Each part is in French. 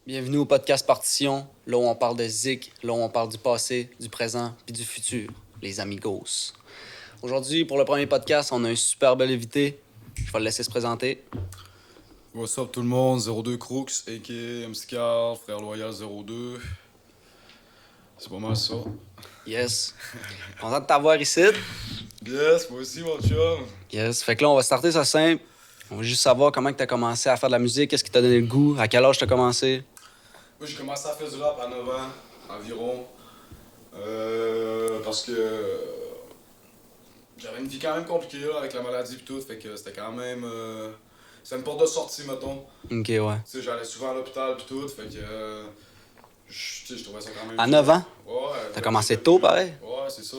Bienvenue au podcast Partition, là où on parle de Zik, là où on parle du passé, du présent puis du futur, les amigos. Aujourd'hui, pour le premier podcast, on a un super bel invité. Je vais le laisser se présenter. What's up tout le monde, 02 Crooks, a.k.a. MC Carl, Frère Loyal 02. C'est pas mal ça. Yes. Content de t'avoir ici. Yes, moi aussi mon chum. Yes. Fait que là, on va starter ça simple. On va juste savoir comment tu as commencé à faire de la musique, qu'est-ce qui t'a donné le goût, à quel âge t'as commencé. Moi j'ai commencé à faire du rap à 9 ans environ. Parce que j'avais une vie quand même compliquée là, avec la maladie et tout, fait que c'était quand même... c'était une porte de sortie mettons. Ok, ouais. Tu sais, j'allais souvent à l'hôpital et tout, fait que... je trouvais ça quand même... À 9 ans? Ouais. T'as commencé tôt, pareil? Ouais, c'est ça.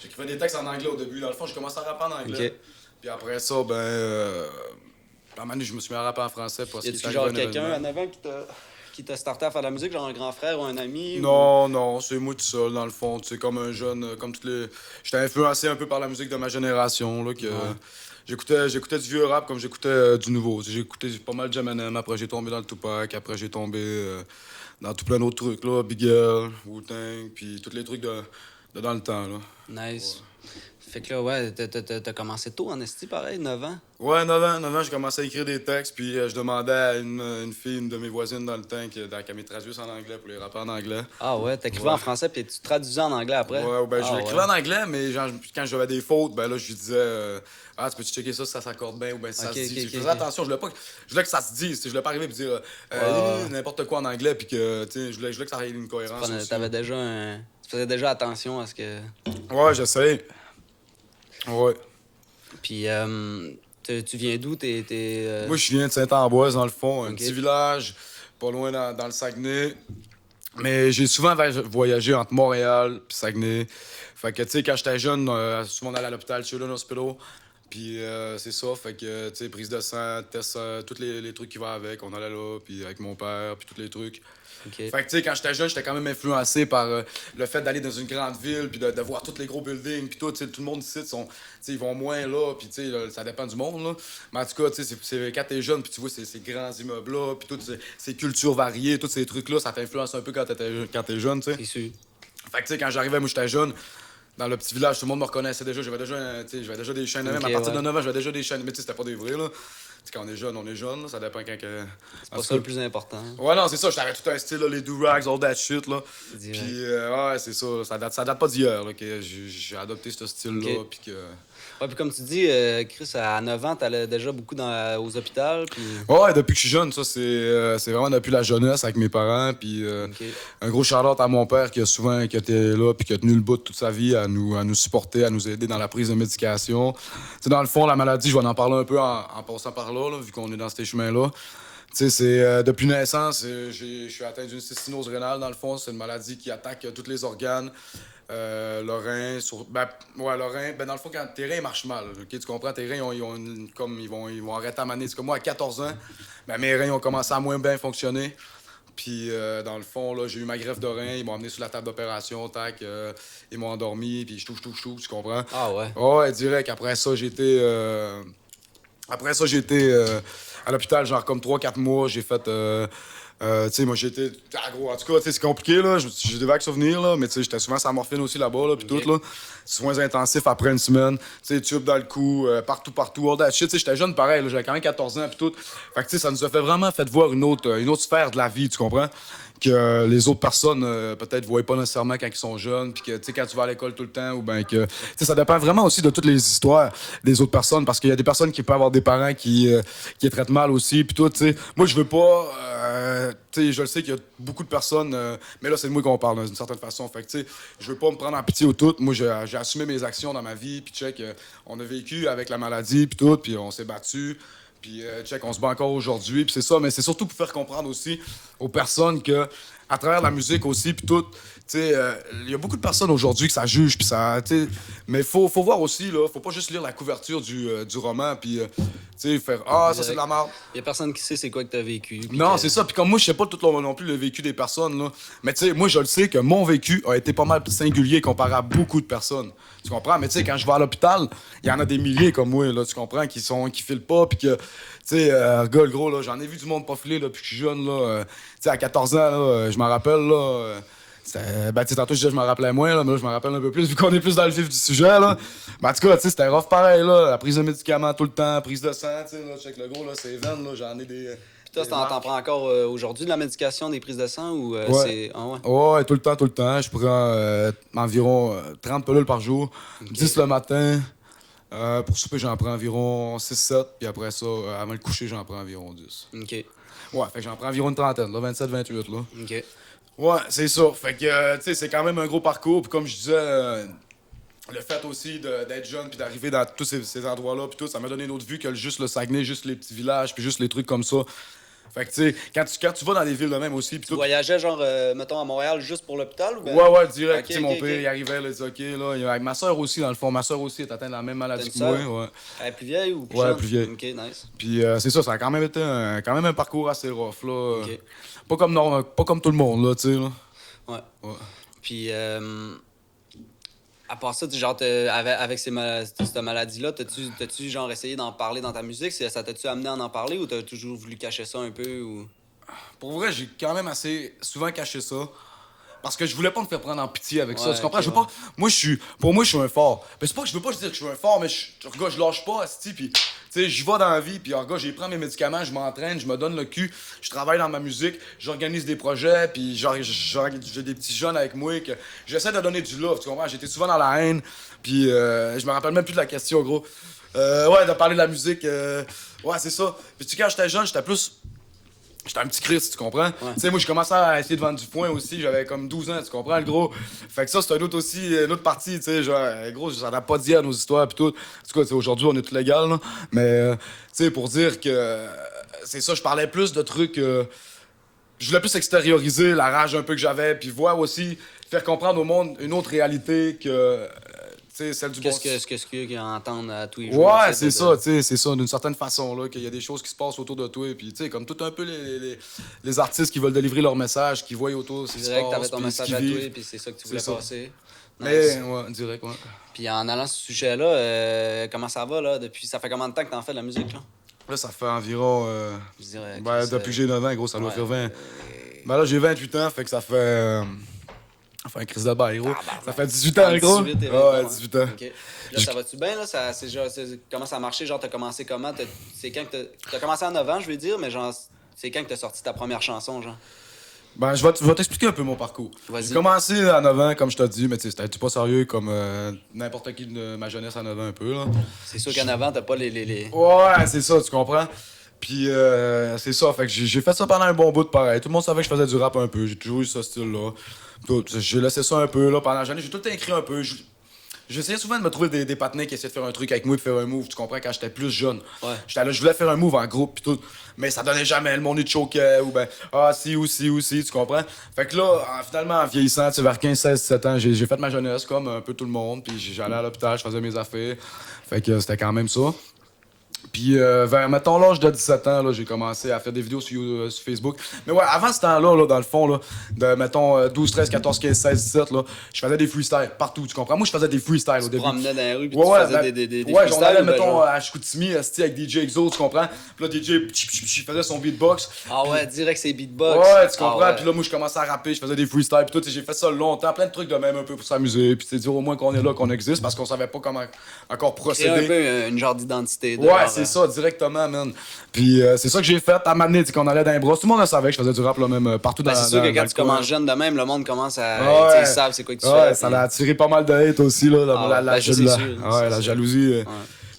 J'écrivais des textes en anglais au début. Dans le fond, j'ai commencé à rapper en anglais. Ok. Puis après ça, à un moment donné, je me suis mis à rapper en français parce Y qu'il est a-tu arrivé genre un quelqu'un à événement. 9 ans qui t'a starté à faire de la musique, genre un grand frère ou un ami? Non, c'est moi tout seul, dans le fond. Tu sais, comme un jeune, comme toutes les... J'étais influencé un peu par la musique de ma génération, là, que... Ouais. J'écoutais du vieux rap comme j'écoutais du nouveau. Tu sais, j'écoutais pas mal de Eminem, après j'ai tombé dans le Tupac, après j'ai tombé dans tout plein d'autres trucs, là, Big L, Wu-Tang, puis tous les trucs de dans le temps, là. Nice. Fait que là, ouais, t'as commencé tôt en esti, pareil, 9 ans. Ouais, 9 ans, j'ai commencé à écrire des textes, puis je demandais à une fille, une de mes voisines dans le temps, qu'elle me traduise en anglais pour les rapper en anglais. Ah ouais, t'écrivais Ouais. en français puis tu traduisais en anglais après. Ouais, ben je Ah l'écrivais ouais. en anglais, mais genre, quand j'avais des fautes, ben là, je lui disais ah, tu peux-tu checker ça si ça s'accorde bien ou bien si ça Ok, se dit. ok, Je ok, faisais ok. attention, je voulais que ça se dise, tu sais, je voulais pas arriver et dire Ouais, ouais, ouais. n'importe quoi en anglais, puis que, tu sais, je voulais que ça ait une cohérence aussi. T'avais déjà un. Tu faisais déjà attention à ce que. Ouais, j'essaie. Ouais. Puis, tu viens d'où? Moi, je viens de Saint-Ambroise, dans le fond, un Ok. petit village, pas loin dans le Saguenay. Mais j'ai souvent voyagé entre Montréal et Saguenay. Fait que, tu sais, quand j'étais jeune, souvent on allait à l'hôpital, Children's Hospital. Puis c'est ça, fait que, tu sais, prise de sang, test, tous les trucs qui vont avec. On allait là, puis avec mon père, puis tous les trucs. Ok. Fait que, tu sais, quand j'étais jeune, j'étais quand même influencé par le fait d'aller dans une grande ville, puis de voir tous les gros buildings, puis tout, tu sais, tout le monde ici, ils vont moins là, puis tu sais, là, ça dépend du monde, là. Mais en tout cas, tu sais, quand t'es jeune, puis tu vois ces grands immeubles-là, puis toutes ces cultures variées, tous ces trucs-là, ça t'influence un peu quand t'es jeune, tu sais. C'est sûr. Fait que, tu sais, quand j'arrivais, moi, j'étais jeune, dans le petit village, tout le monde me reconnaissait déjà, j'avais déjà des chaînes, même Ok, à partir de ouais. 9 ans, j'avais déjà des chaînes, mais tu sais, c'était pas des vrais, là. Tu sais, quand on est jeune, là, ça dépend quand que... C'est En pas tout ça le cas, plus important. ouais, non, c'est ça, j'avais tout un style, là, les do-rags, all that shit, là. Direct. Puis, ouais, c'est ça, ça date pas d'hier, là, que j'ai adopté ce style-là, Ok. puis que... Ouais, puis comme tu dis, Chris, à 9 ans, t'allais déjà beaucoup aux hôpitaux, puis. Ouais, depuis que je suis jeune, ça, c'est vraiment depuis la jeunesse avec mes parents, puis Ok. un gros shout-out à mon père qui qui était là, puis qui a tenu le bout toute sa vie à nous supporter, à nous aider dans la prise de médication. Tu sais, dans le fond, la maladie, je vais en parler un peu en passant par là, vu qu'on est dans ces chemins-là. Tu sais, c'est depuis naissance, je suis atteint d'une cystinose rénale, dans le fond. C'est une maladie qui attaque tous les organes. Le rein, le rein, ben dans le fond, quand tes reins marchent mal, ok, tu comprends, tes reins, ils vont arrêter à maner. C'est comme moi, à 14 ans, ben, mes reins ont commencé à moins bien fonctionner. Puis, dans le fond, là, j'ai eu ma greffe de rein, ils m'ont amené sur la table d'opération, tac, ils m'ont endormi, puis je touche, tu comprends? Ah ouais. Ouais, direct. Après ça, j'ai été à l'hôpital, genre comme 3 4 mois. J'ai fait. Tu sais, moi, j'ai été. Ah, gros, en tout cas, tu sais, c'est compliqué, là. J'ai des vagues souvenirs, là. Mais tu sais, j'étais souvent sur la morphine aussi là-bas, là. Puis Ok. tout, là. Soins intensifs après une semaine. Tu sais, tube dans le cou, partout, all that shit. Tu sais, j'étais jeune pareil, là. J'avais quand même 14 ans, puis tout. Fait que, tu sais, ça nous a vraiment fait voir une autre sphère de la vie, tu comprends? Que les autres personnes, peut-être, voient pas nécessairement quand ils sont jeunes. Puis que, tu sais, quand tu vas à l'école tout le temps, ou ben que. Tu sais, ça dépend vraiment aussi de toutes les histoires des autres personnes. Parce qu'il y a des personnes qui peuvent avoir des parents qui les traitent mal aussi. Puis tout, tu sais. Moi, je veux pas. Tu sais, je le sais qu'il y a beaucoup de personnes, mais là, c'est de moi qu'on parle d'une certaine façon. Fait que, tu sais, je veux pas me prendre en pitié ou tout. Moi, j'ai assumé mes actions dans ma vie, puis check, on a vécu avec la maladie, puis tout, puis on s'est battu. Puis check, on se bat encore aujourd'hui, puis c'est ça, mais c'est surtout pour faire comprendre aussi aux personnes que à travers la musique aussi, puis tout. Il y a beaucoup de personnes aujourd'hui que ça juge, puis ça, mais faut voir aussi, là, faut pas juste lire la couverture du roman, puis faire « Ah, ça c'est de la merde ». Y a personne qui sait c'est quoi que t'as vécu. Non, c'est ça, puis comme moi, je sais pas tout non plus le vécu des personnes, là, mais tu sais, moi, je le sais que mon vécu a été pas mal singulier comparé à beaucoup de personnes, tu comprends? Mais tu sais, quand je vais à l'hôpital, il y en a des milliers comme moi, là, tu comprends, qui filent pas, puis que, tu sais, regarde, gros, là, j'en ai vu du monde pas filer, là, depuis que je suis jeune, là, tu sais, à 14 ans, là, je m'en rappelle, là, ben, tu sais, tantôt, je disais, je me rappelais moins, là, mais là, je me rappelle un peu plus, vu qu'on est plus dans le vif du sujet, là. Ben, en tout cas, tu sais, c'était rough pareil, là. La prise de médicaments tout le temps, prise de sang, tu sais, là, check le gros, là, c'est veine, là, j'en ai des. Puis toi, t'en prends encore aujourd'hui de la médication, des prises de sang ou Ouais. c'est. Ah ouais? Ouais, tout le temps, tout le temps. Je prends environ 30 pilules par jour, 10 le matin. Pour souper, j'en prends environ 6-7, puis après ça, avant le coucher, j'en prends environ 10. OK. Ouais, fait que j'en prends environ une trentaine, là, 27-28, là. OK. Ouais, c'est ça. Fait que, tu sais, c'est quand même un gros parcours. Puis comme je disais, le fait aussi d'être jeune puis d'arriver dans tous ces endroits-là, puis tout, ça m'a donné une autre vue que juste le Saguenay, juste les petits villages, puis juste les trucs comme ça. Fait que, tu sais, quand tu vas dans des villes de même aussi, puis Tu tout. voyageais, genre, mettons, à Montréal juste pour l'hôpital ou bien? Ouais, direct. Ok, Tu sais, mon ok, père, ok. il arrivait, là, il disait, OK, là. Avec ma soeur aussi, dans le fond. Ma soeur aussi est atteinte de la même maladie que T'as moi. une sœur? Ouais. Elle est plus vieille ou plus Ouais, jeune? plus vieille. OK, nice. Puis c'est ça, ça a quand même été quand même un parcours assez rough, là. OK. Pas comme tout le monde, là, tu sais, là. Ouais. Ouais. Puis, à part ça, genre, avec cette maladie-là, t'as-tu, genre, essayé d'en parler dans ta musique? Ça t'a-tu amené à en parler ou t'as toujours voulu cacher ça un peu? Ou... Pour vrai, j'ai quand même assez souvent caché ça. Parce que je voulais pas me faire prendre en pitié avec ça. Ouais, Tu comprends? ok, Je veux pas. Pour moi, je suis un fort. Mais c'est pas que je veux pas dire que je suis un fort, mais regarde, je lâche pas, asti, puis tu sais, j'y vais dans la vie, puis regarde, j'ai prends mes médicaments, je m'entraîne, je me donne le cul, je travaille dans ma musique, j'organise des projets, puis j'ai des petits jeunes avec moi que j'essaie de donner du love, tu comprends? J'étais souvent dans la haine, puis je me rappelle même plus de la question, gros. Ouais, de parler de la musique, ouais, c'est ça. Puis tu sais, quand j'étais jeune, J'étais un petit Christ, tu comprends? Ouais. Tu sais, moi, je commençais à essayer de vendre du foin aussi. J'avais comme 12 ans, tu comprends, le gros? Fait que ça, c'est une autre partie, tu sais, genre, gros, ça n'a pas dit à nos histoires, pis tout. En tout cas, aujourd'hui, on est tout légal, là. Mais, tu sais, pour dire que, c'est ça, je parlais plus de trucs, je voulais plus extérioriser la rage un peu que j'avais, puis voir aussi, faire comprendre au monde une autre réalité que, tu sais, celle du bon... Qu'est-ce qu'ils entendent à tous les jours? Ouais, c'est ça, tu sais, c'est ça, d'une certaine façon, là, qu'il y a des choses qui se passent autour de toi, puis tu sais, comme tout un peu les artistes qui veulent délivrer leur message, qui voient autour ce qui se Direct, passe, t'avais ton puis ce message qu'ils à toi, vivent. puis c'est ça que tu C'est voulais ça. passer. Mais, Nice. ouais, direct, ouais. Puis en allant sur ce sujet-là, comment ça va, là? Ça fait combien de temps que t'en fais de la musique, là? Là, ça fait environ, Je dirais ben, que depuis que j'ai 9 ans, gros, ça doit ouais, faire 20. Ben là, j'ai 28 ans, fait que ça fait un crise de bail, gros. Ça fait 18 ans, gros. 18 et Ouais, 20, 18 ans. OK. Là, ça va-tu bien, là? Comment ça a marché? Genre, t'as commencé comment? C'est quand que t'as commencé à 9 ans, je veux dire, mais genre, c'est quand que t'as sorti ta première chanson, genre? Ben, je vais t'expliquer un peu mon parcours. Vas-y. J'ai commencé à 9 ans, comme je t'ai dit, mais tu sais, c'était pas sérieux comme n'importe qui de ma jeunesse à 9 ans, un peu, là. C'est sûr qu'en avant, t'as pas les... Ouais, c'est ça, tu comprends? Puis c'est ça, fait que j'ai fait ça pendant un bon bout de pareil. Tout le monde savait que je faisais du rap un peu, j'ai toujours eu ce style-là. Tout, j'ai laissé ça un peu là pendant l'année, j'ai tout le temps écrit un peu. J'essayais souvent de me trouver des partenaires qui essayaient de faire un truc avec moi et de faire un move, tu comprends, quand j'étais plus jeune. Ouais. J'étais là, je voulais faire un move en groupe pis tout, mais ça donnait jamais, le monde il te choquait ou ben ah si ou si ou si, tu comprends? Fait que là, finalement en vieillissant, tu sais, vers 15, 16, 17 ans, j'ai fait ma jeunesse comme un peu tout le monde, puis j'allais à l'hôpital, je faisais mes affaires. Fait que c'était quand même ça. Puis vers, mettons, l'âge de 17 ans, là, j'ai commencé à faire des vidéos sur Facebook. Mais ouais, avant ce temps-là, là, dans le fond, là, de, mettons, 12, 13, 14, 15, 16, 17, là, je faisais des freestyles partout, tu comprends? Moi, je faisais des freestyles au Tu début. promenais dans la rue, puis Ouais, tu ouais, faisais ben, des ouais, freestyles, j'en allais, ben, mettons, genre- à Chicoutimi, avec DJ Exo, tu comprends? Puis là, DJ, il faisait son beatbox. Ah ouais, direct, c'est beatbox. Ouais, tu comprends? Ah ouais. Puis là, moi, je commençais à rapper, je faisais des freestyles, puis tout, tu sais, j'ai fait ça longtemps, plein de trucs de même un peu pour s'amuser, puis tu sais, dire au moins qu'on est là, qu'on existe, parce qu'on savait pas comment encore Créer un procéder. peu une genre d'identité. de Ouais, genre, c'est ça, directement, man. Puis c'est ça que j'ai fait à m'amener, tu sais, qu'on allait dans les bras. Tout le monde le savait que je faisais du rap, là, même partout Ben, dans c'est sûr que dans quand le tu coin. commences jeune de même, le monde commence à. Ouais. Tu sais, ils savent c'est quoi que tu Ouais, fais. ça puis- a attiré pas mal de hate aussi, là, Ah ouais, ben, ça, c'est sûr, ouais, c'est la sûr. jalousie. Ouais.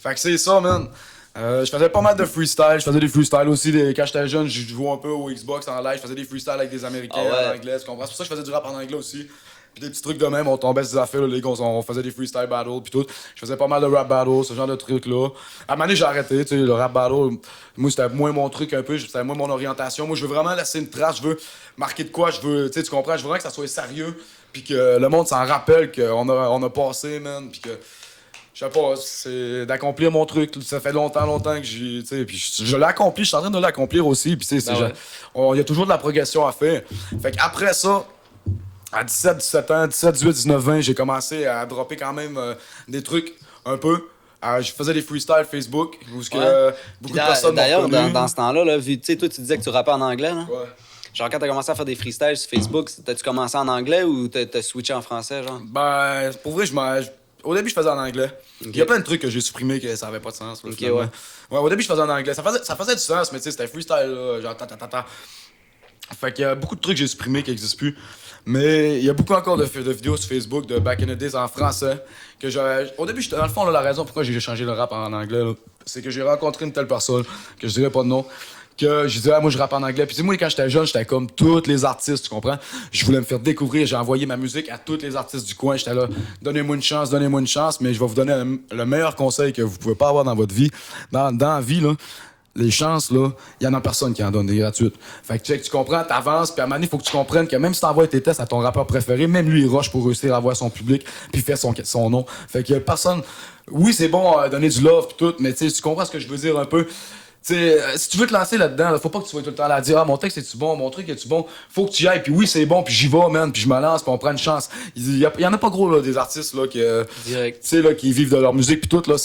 Fait que c'est ça, man. Je faisais pas mal de freestyle, je faisais des freestyles aussi. Quand j'étais jeune, je jouais un peu au Xbox en live, je faisais des freestyles avec des Américains Ah ouais. en anglais, tu comprends? C'est pour ça que je faisais du rap en anglais aussi. Puis des petits trucs de même, on tombait sur des affaires, là, les gars, on faisait des freestyle battles, puis tout. Je faisais pas mal de rap battles, ce genre de trucs-là. À un moment donné, j'ai arrêté, tu sais, le rap battle. Moi, c'était moins mon truc un peu, c'était moins mon orientation. Moi, je veux vraiment laisser une trace, je veux marquer de quoi, je veux, tu sais, tu comprends, je veux vraiment que ça soit sérieux, puis que le monde s'en rappelle qu'on a passé, man, puis que. Je sais pas, c'est d'accomplir mon truc. Ça fait longtemps que j'ai. Puis je l'ai accompli, je suis en train de l'accomplir aussi. Puis il y a toujours de la progression à faire. Fait qu'après ça, à 17 ans, 17, 18, 19, 20, j'ai commencé à dropper quand même des trucs un peu. Je faisais des freestyles Facebook, où beaucoup de personnes m'ont D'ailleurs, reconnu. dans ce temps-là, là, vu, tu sais, toi, tu disais que tu rappais en anglais, là. Ouais. Genre, quand t'as commencé à faire des freestyles sur Facebook, t'as-tu commencé en anglais ou t'as switché en français, genre? Ben, pour vrai, au début, je faisais en anglais. Il y a plein de trucs que j'ai supprimés que ça avait pas de sens. Là, ouais. Ouais, au début, je faisais en anglais. Ça faisait du sens, mais tu sais, c'était freestyle, là, genre ta. Fait qu'il y a beaucoup de trucs que j'ai supprimés qui n'existent plus. Mais il y a beaucoup encore de vidéos sur Facebook de Back in the Days en français. Au début, dans le fond, là, la raison pourquoi j'ai changé le rap en anglais, là, c'est que j'ai rencontré une telle personne, que je dirais pas de nom, que je disais, moi je rappe en anglais. Puis tu sais, moi quand j'étais jeune, j'étais comme tous les artistes, tu comprends? Je voulais me faire découvrir, j'ai envoyé ma musique à tous les artistes du coin. J'étais là, donnez-moi une chance, mais je vais vous donner le meilleur conseil que vous pouvez pas avoir dans votre vie. Dans la vie, là, les chances, là, il y en a personne qui en donne des gratuites. Fait que tu comprends, t'avances, puis à un moment donné, il faut que tu comprennes que même si t'envoies tes tests à ton rappeur préféré, même lui, il rush pour réussir à avoir son public, puis faire son nom. Fait que personne... Oui, c'est bon donner du love, puis tout, mais tu comprends ce que je veux dire un peu? T'sais, si tu veux te lancer là-dedans, faut pas que tu sois tout le temps là à dire « Ah, mon texte est-tu bon? Mon truc est-tu bon? » Faut que tu y ailles, puis oui, c'est bon, puis j'y vais, man, puis je me lance, puis on prend une chance. Il y en a pas gros, là, des artistes, là, Direct. là, qui vivent de leur musique, puis tout, là,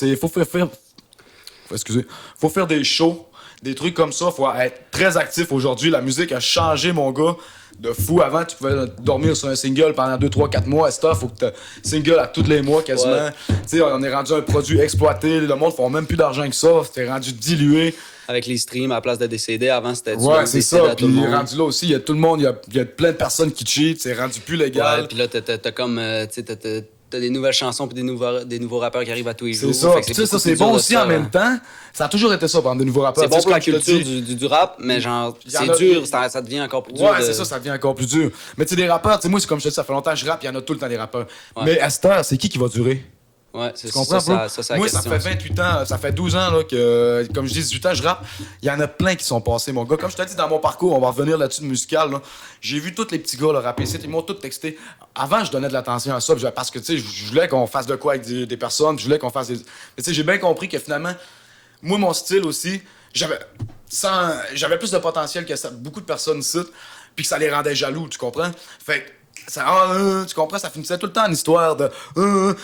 faut faire des shows, des trucs comme ça, faut être très actif aujourd'hui. La musique a changé, mon gars, de fou. Avant, tu pouvais dormir sur un single pendant 2, 3, 4 mois. À cette heure, faut que tu single à tous les mois quasiment. Ouais. Tu sais, on est rendu un produit exploité. Le monde font même plus d'argent que ça. T'es rendu dilué. Avec les streams, à la place de décéder, avant, c'était Ouais, c'est ça. à tout le Puis monde. rendu là aussi, il y a tout le monde, il y a plein de personnes qui cheat. C'est rendu plus légal. Ouais, puis là, t'as comme, tu sais, t'as des nouvelles chansons puis des nouveaux rappeurs qui arrivent à tous les jours. C'est ça. Fait que Puis tu sais, ça, beaucoup c'est plus dur bon de aussi faire, en même temps. Ça a toujours été ça, par des nouveaux rappeurs. C'est bon Tu sais, pour la comme je te culture dis, du rap, mais genre, y en c'est a- dur, ça devient encore plus dur. Ouais, c'est ça devient encore plus dur. Mais tu sais, des rappeurs, tu sais, moi, c'est comme je te dis, ça fait longtemps que je rappe, il y en a tout le temps des rappeurs. Ouais. Mais à cette heure, c'est qui va durer? Ouais, c'est Tu comprends, ça, bro? c'est la Moi, question. ça fait 28 ans, ça fait 12 ans, là, que, comme je dis, 18 ans, je rappe. Il y en a plein qui sont passés, mon gars. Comme je t'ai dit dans mon parcours, on va revenir là-dessus de musical, là. J'ai vu tous les petits gars, là, rapper. Ils m'ont tous texté. Avant, je donnais de l'attention à ça, parce que, tu sais, je voulais qu'on fasse de quoi avec des personnes, je voulais qu'on fasse des. Mais tu sais, j'ai bien compris que finalement, moi, mon style aussi, j'avais plus de potentiel que ça, beaucoup de personnes ici, puis que ça les rendait jaloux, tu comprends? Fait que tu comprends, ça finissait tout le temps en histoire de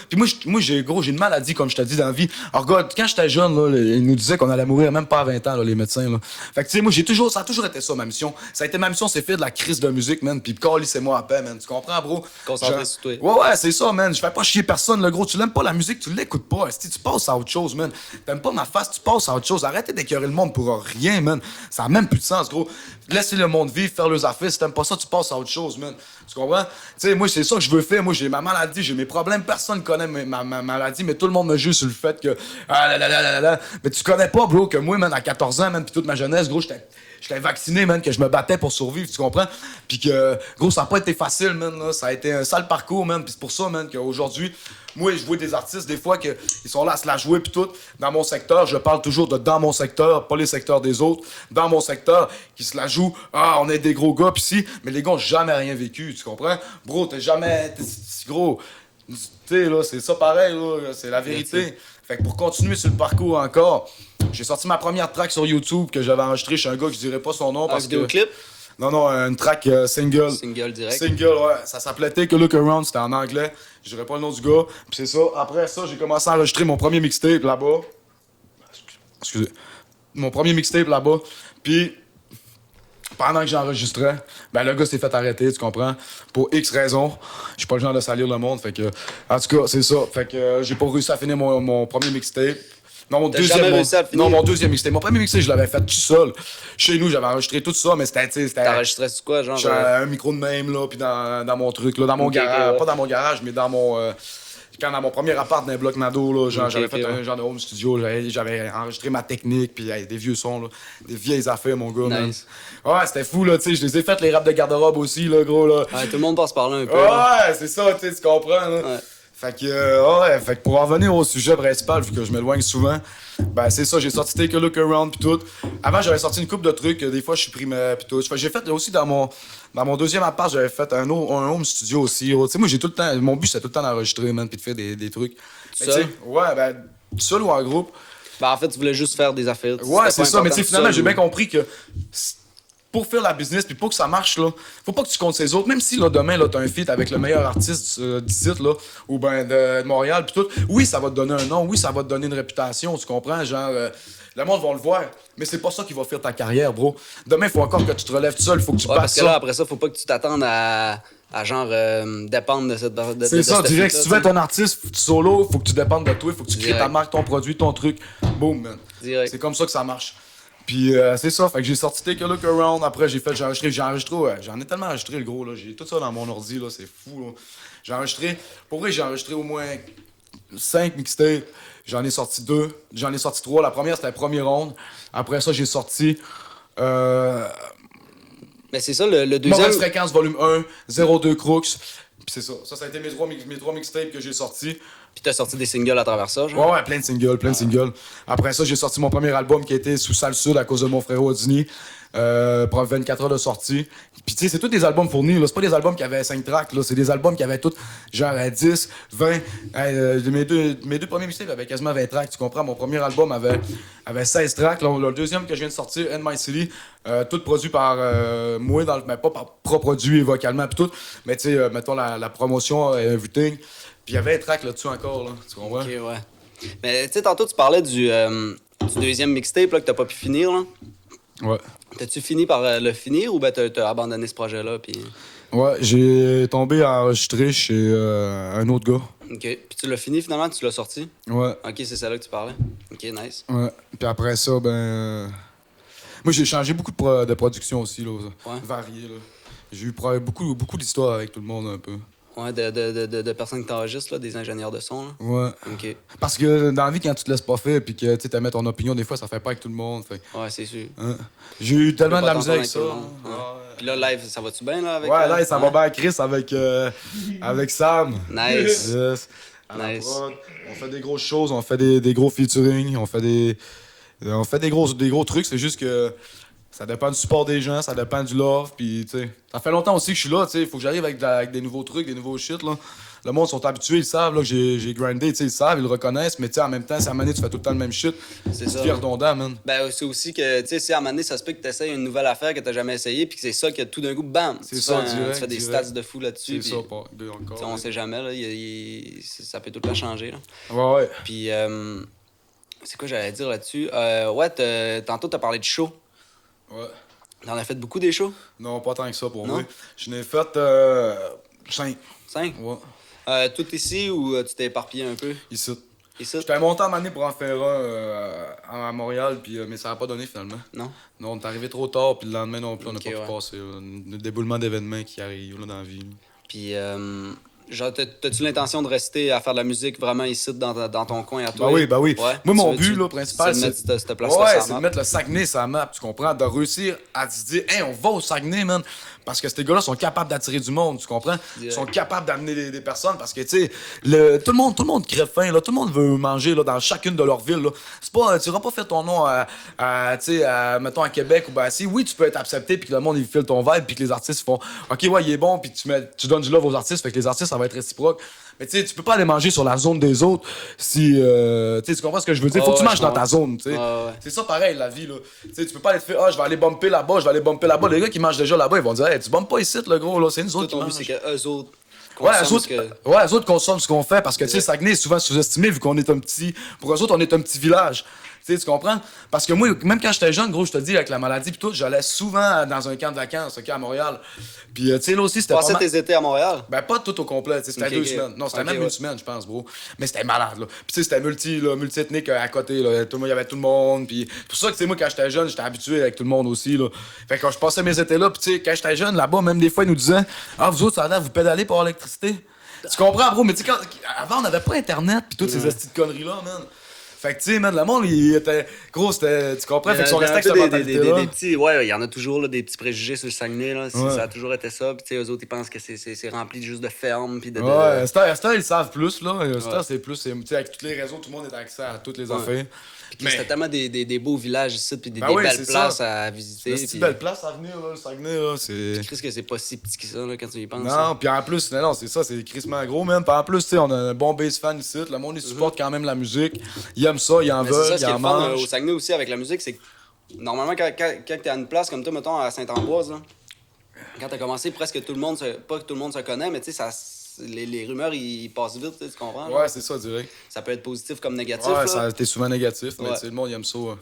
puis moi j'ai une maladie comme je te dis dans la vie. Alors regarde, quand j'étais jeune là, ils nous disaient qu'on allait mourir même pas à 20 ans là, les médecins là. Fait que tu sais moi ça a toujours été ça ma mission. Ça a été ma mission, c'est faire de la crise de musique man, puis calissez-moi à paix man, tu comprends bro? Concentrer sur toi. Ouais, c'est ça man, je fais pas chier personne le gros, tu l'aimes pas la musique, tu l'écoutes pas, esti, tu passes à autre chose man. T'aimes pas ma face, tu passes à autre chose. Arrêtez d'écœurer le monde pour rien man. Ça a même plus de sens gros. Laissez le monde vivre, faire leurs affaires, si t'aimes pas ça, tu passes à autre chose man. Tu comprends? Tu sais, moi, c'est ça que je veux faire. Moi, j'ai ma maladie, j'ai mes problèmes. Personne connaît ma maladie, mais tout le monde me juge sur le fait que. Mais tu connais pas, bro, que moi, man, à 14 ans, man, pis toute ma jeunesse, gros, j'étais vacciné, man, que je me battais pour survivre, tu comprends? Puis que, gros, ça a pas été facile, man, là. Ça a été un sale parcours, man. Puis c'est pour ça, man, qu'aujourd'hui, moi, je vois des artistes, des fois, qu'ils sont là à se la jouer, puis tout. Dans mon secteur, je parle toujours de dans mon secteur, pas les secteurs des autres. Dans mon secteur, qui se la jouent. Ah, on est des gros gars, pis si. Mais les gars ont jamais rien vécu, tu comprends? Bro, gros. Tu sais, là, c'est ça pareil, là. C'est la vérité. Fait que pour continuer sur le parcours encore, j'ai sorti ma première track sur YouTube que j'avais enregistrée chez un gars que je dirais pas son nom Un parce que. vidéoclip? Non, une track single. Single direct. Single, ouais. Ça s'appelait Take a Look Around, c'était en anglais. Je dirais pas le nom du gars. Puis c'est ça. Après ça, j'ai commencé à enregistrer mon premier mixtape là-bas. Excusez. Mon premier mixtape là-bas. Puis, pendant que j'enregistrais, ben le gars s'est fait arrêter, tu comprends? Pour X raisons. Je suis pas le genre de salir le monde, fait que. En tout cas, c'est ça. Fait que j'ai pas réussi à finir mon premier mixtape. Non, mon deuxième mixtape. Mon premier mixtape, je l'avais fait tout seul. Chez nous, j'avais enregistré tout ça, mais c'était. T'enregistrais sur quoi, genre? J'avais un micro de même, là, puis dans mon truc, là, dans mon garage. ouais. Pas dans mon garage, mais dans mon. quand dans mon premier appart dans un bloc Nado, là, genre, j'avais fait ouais. un genre de home studio, j'avais enregistré ma technique, puis des vieux sons, là, des vieilles affaires, mon gars. Nice. Man. Ouais, c'était fou, là, tu sais, je les ai fait les raps de garde-robe aussi, là, gros, là. Ouais, tout le monde passe par là un peu. Là. Ouais, c'est ça, tu sais, tu comprends, là. Ouais. Fait que pour en revenir au sujet principal, vu que je m'éloigne souvent, ben c'est ça, j'ai sorti Take a Look Around pis tout. Avant, j'avais sorti une couple de trucs, des fois je supprimais pis tout. J'ai fait aussi dans mon deuxième appart, j'avais fait un home studio aussi. Tu sais, moi j'ai tout le temps, mon but c'était tout le temps d'enregistrer, man, pis de faire des trucs. Tout Mais, seul? Ouais, ben, seul ou en groupe. Ben, en fait, tu voulais juste faire des affaires. Ouais, c'est ça, mais tu sais, finalement, j'ai bien compris. compris que pour faire la business puis pour que ça marche, là, faut pas que tu comptes ces autres. Même si là, demain, là, t'as un feat avec le meilleur artiste d'ici, là, ou ben de Montréal puis tout, oui, ça va te donner un nom, oui, ça va te donner une réputation, tu comprends? Genre, le monde va le voir, mais c'est pas ça qui va faire ta carrière, bro. Demain, il faut encore que tu te relèves tout seul, il faut que tu Ouais, passes parce que là, après ça, faut pas que tu t'attendes à genre dépendre de cette. C'est ça, direct. Si tu veux être un un artiste solo, faut que tu dépendes de toi, faut que tu crées ta Direct. marque, ton produit, ton truc. Boom, man. Direct. C'est comme ça que ça marche. Puis c'est ça, fait que j'ai sorti Take a Look Around, après j'ai enregistré, ouais, j'en ai tellement enregistré le gros, là, j'ai tout ça dans mon ordi, là, c'est fou, là. J'ai enregistré, pour vrai, j'ai enregistré au moins 5 mixtapes, j'en ai sorti 2, j'en ai sorti 3, la première c'était la première ronde, après ça j'ai sorti, Mais c'est ça, le deuxième. Mauvaise Fréquence volume 1, 02 Crooks, puis c'est ça, ça a été mes trois mixtapes que j'ai sortis. Puis t'as sorti des singles à travers ça, genre. Ouais, ouais, plein de singles, plein de singles. Après ça, j'ai sorti mon premier album qui a été sous Salle Sud à cause de mon frère Odini. Pour 24 heures de sortie. Puis tu sais, c'est tous des albums fournis, là. C'est pas des albums qui avaient 5 tracks, là. C'est des albums qui avaient tous genre 10, 20. Mes deux premiers mixtapes avaient quasiment 20 tracks, tu comprends? Mon premier album avait 16 tracks. Là, le deuxième que je viens de sortir, In My City, tout produit par moi, mais pas par produit vocalement pis tout. Mais tu sais, mettons la promotion, everything. Puis il y avait un track là-dessus encore, là. Tu comprends? Ok, ouais. Mais tu sais, tantôt, tu parlais du deuxième mixtape là, que t'as pas pu finir, là. Ouais. T'as-tu fini par le finir ou ben t'as abandonné ce projet-là? Puis... Ouais, j'ai tombé à enregistrer chez un autre gars. Ok. Puis tu l'as fini finalement, tu l'as sorti? Ouais, Ok, c'est celle-là que tu parlais. Ok, nice. ouais. Puis après ça, moi, j'ai changé beaucoup de production aussi, là. Ouais. Varié, là. J'ai eu beaucoup d'histoires avec tout le monde, un peu. Ouais, de personnes qui t'enregistrent, là, des ingénieurs de son, là. Ouais. Ok. Parce que dans la vie, quand tu te laisses pas faire puis que tu mets ton opinion, des fois, ça fait pas avec tout le monde. Fait. Ouais, c'est sûr. Hein. J'ai eu tellement de la pas misère avec t'entendre ça. avec tout le monde. Ouais. Puis là, live, ça va-tu bien, là? Avec, Ouais, là, ça va ouais? bien avec Chris, avec Sam. Nice. Yes. À la Nice. prod. On fait des grosses choses, on fait des gros featuring, on fait des gros trucs. C'est juste que ça dépend du support des gens, ça dépend du love. Puis, tu sais, ça fait longtemps aussi que je suis là. Tu sais, il faut que j'arrive avec des nouveaux trucs, des nouveaux shit. Là. Le monde sont habitués, ils savent là, que j'ai grindé. Tu sais, ils savent, ils le reconnaissent. Mais tu sais, en même temps, si à un moment donné, tu fais tout le temps le même shit, C'est ça. c'est redondant, man. Ben, c'est aussi que, tu sais, si à un moment donné, ça se peut que tu essayes une nouvelle affaire que tu jamais essayé, puis que c'est ça que tout d'un coup, bam! C'est tu ça, fais direct, tu fais des direct. stats de fou là-dessus. C'est puis, ça, pas encore. tu sais, on sait jamais, là. Ça peut tout le temps changer, là. Ouais, ouais. Puis, c'est quoi j'allais dire là-dessus? Ouais, tantôt, t'as parlé de show. Ouais. T'en as fait beaucoup des shows? Non, pas tant que ça pour Non? moi. Je n'ai fait 5. 5? Ouais. Tout ici ou tu t'es éparpillé un peu? Ici. Ici? J'étais monté à un pour en faire un à Montréal, puis, mais ça n'a pas donné finalement. Non? Non, on est arrivé trop tard, puis le lendemain non plus, on n'a Ok, pas pu ouais. passer. Un déboulement d'événements qui arrivent là, dans la vie. Puis, genre, t'as-tu l'intention de rester à faire de la musique vraiment ici dans ton coin à toi? Bah oui, bah oui. Ouais. Moi, mon Tu veux- but tu- là, principal, c'est de c'est. mettre cette place-là Ouais, sur la c'est de map. mettre le Saguenay sur la map, tu comprends? De réussir à se dire, hey, on va au Saguenay, man. Parce que ces gars-là sont capables d'attirer du monde, tu comprends? Ils Direct. sont capables d'amener des personnes parce que, tu sais, tout le monde crève faim, là. Tout le monde veut manger, là, dans chacune de leurs villes, là. C'est pas, tu vas pas faire ton nom tu sais, mettons, à Québec ou ben, si, oui, tu peux être accepté puis que le monde, il file ton vibe puis que les artistes font, OK, ouais, il est bon puis tu donnes du love aux artistes, fait que les artistes, ça va être réciproque. Mais tu sais, tu peux pas aller manger sur la zone des autres si, tu comprends ce que je veux dire? Faut que tu Ouais, manges je dans ta comprends. zone, tu sais. Ouais. C'est ça pareil, la vie, là. Tu sais, tu peux pas aller te faire, je vais aller bumper là-bas, je vais aller bumper là-bas. Les gars qui mangent déjà là-bas, ils vont dire, hey, tu bumpes pas ici, le gros, là, c'est nous Toi, autres qui ton but, mangent. c'est qu'eux autres Ouais, consomment eux autres, ce que... ouais, eux autres consomment ce qu'on fait parce que, tu sais, Saguenay est souvent sous-estimé vu qu'on est un petit. Pour eux autres, on est un petit village. Tu sais, tu comprends? Parce que moi, même quand j'étais jeune, gros, je te dis, avec la maladie pis tout, j'allais souvent dans un camp de vacances, OK, à Montréal. Puis, tu sais, là aussi, c'était Passer pas mal. tes étés à Montréal? Ben, pas tout au complet, tu sais, c'était Ok, 2 ok. semaines. Non, c'était Ok, même ouais. une semaine, je pense, bro. Mais c'était malade, là. Puis, tu sais, c'était multi-ethnique à côté, là. Tout le monde, il y avait tout le monde. Puis, c'est pour ça que, tu sais, moi, quand j'étais jeune, j'étais habitué avec tout le monde aussi, là. Fait que quand je passais mes étés là, puis, tu sais, quand j'étais jeune, là-bas, même des fois, ils nous disaient, ah, vous autres, ça a l'air, vous pédalez pour l'électricité. Tu comprends, bro? Mais tu sais, avant, on n'avait pas Internet pis toutes ces astuces de conneries-là, man. Fait que, tu sais, man, le monde, il était. Gros, c'était. Tu comprends? Fait que si on restait avec cette mentalité-là. Des petits, ouais, il y en a toujours là, des petits préjugés sur le Saguenay. Là. Ouais. Ça a toujours été ça. Puis, tu sais, eux autres, ils pensent que c'est rempli juste de fermes. Puis Ouais, Star, ils le savent plus, là. Star, c'est plus. Tu sais, avec tous les réseaux, tout le monde a accès à toutes les affaires. Puis, c'était tellement des beaux villages ici, puis des oui, belles places à visiter. C'est une belle place à venir, là, le Saguenay, là. C'est. Chris, que c'est pas si petit que ça, là, quand tu y penses. Non, puis en plus, non, c'est ça, c'est crissement gros, man. Puis en plus, tu sais, on a un bon base fan ici. Le monde, il supporte quand même la musique. Ils aiment ça, ils en veulent, ils en mangent. Au Saguenay aussi, avec la musique, c'est que normalement, quand t'es à une place comme toi, mettons, à Saint-Ambroise, là, quand t'as commencé, presque tout le monde, pas que tout le monde se connaît, mais tu sais, les rumeurs, ils passent vite, tu comprends? Ouais, c'est ça, direct. Ça peut être positif comme négatif. Ouais, là. ça a été souvent négatif, mais Ouais. tu sais, le monde, il aime ça. Ouais,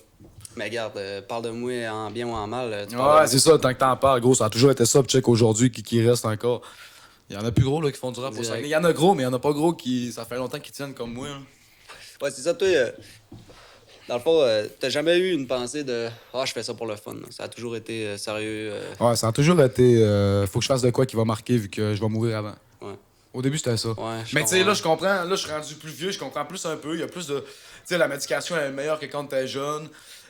Mais regarde, parle de moi en bien ou en mal. c'est ça, tant que t'en parles, gros, ça a toujours été ça. Puis check aujourd'hui qui reste encore. Il y en a plus gros là, qui font du rap au Direct. Saguenay. Il y en a gros, mais il y en a pas gros qui. Ça fait longtemps qu'ils tiennent comme moi. Là. Ouais, c'est ça, toi. Dans le fond, t'as jamais eu une pensée de je fais ça pour le fun. Là. Ça a toujours été sérieux. Ouais, ça a toujours été. Faut que je fasse de quoi qui va marquer vu que je vais mourir avant. Ouais. Au début, c'était ça. Ouais, Mais tu sais, là, je comprends. Là, je suis rendu plus vieux, je comprends plus un peu. Il y a plus de. Tu sais, la médication elle est meilleure que quand t'es jeune.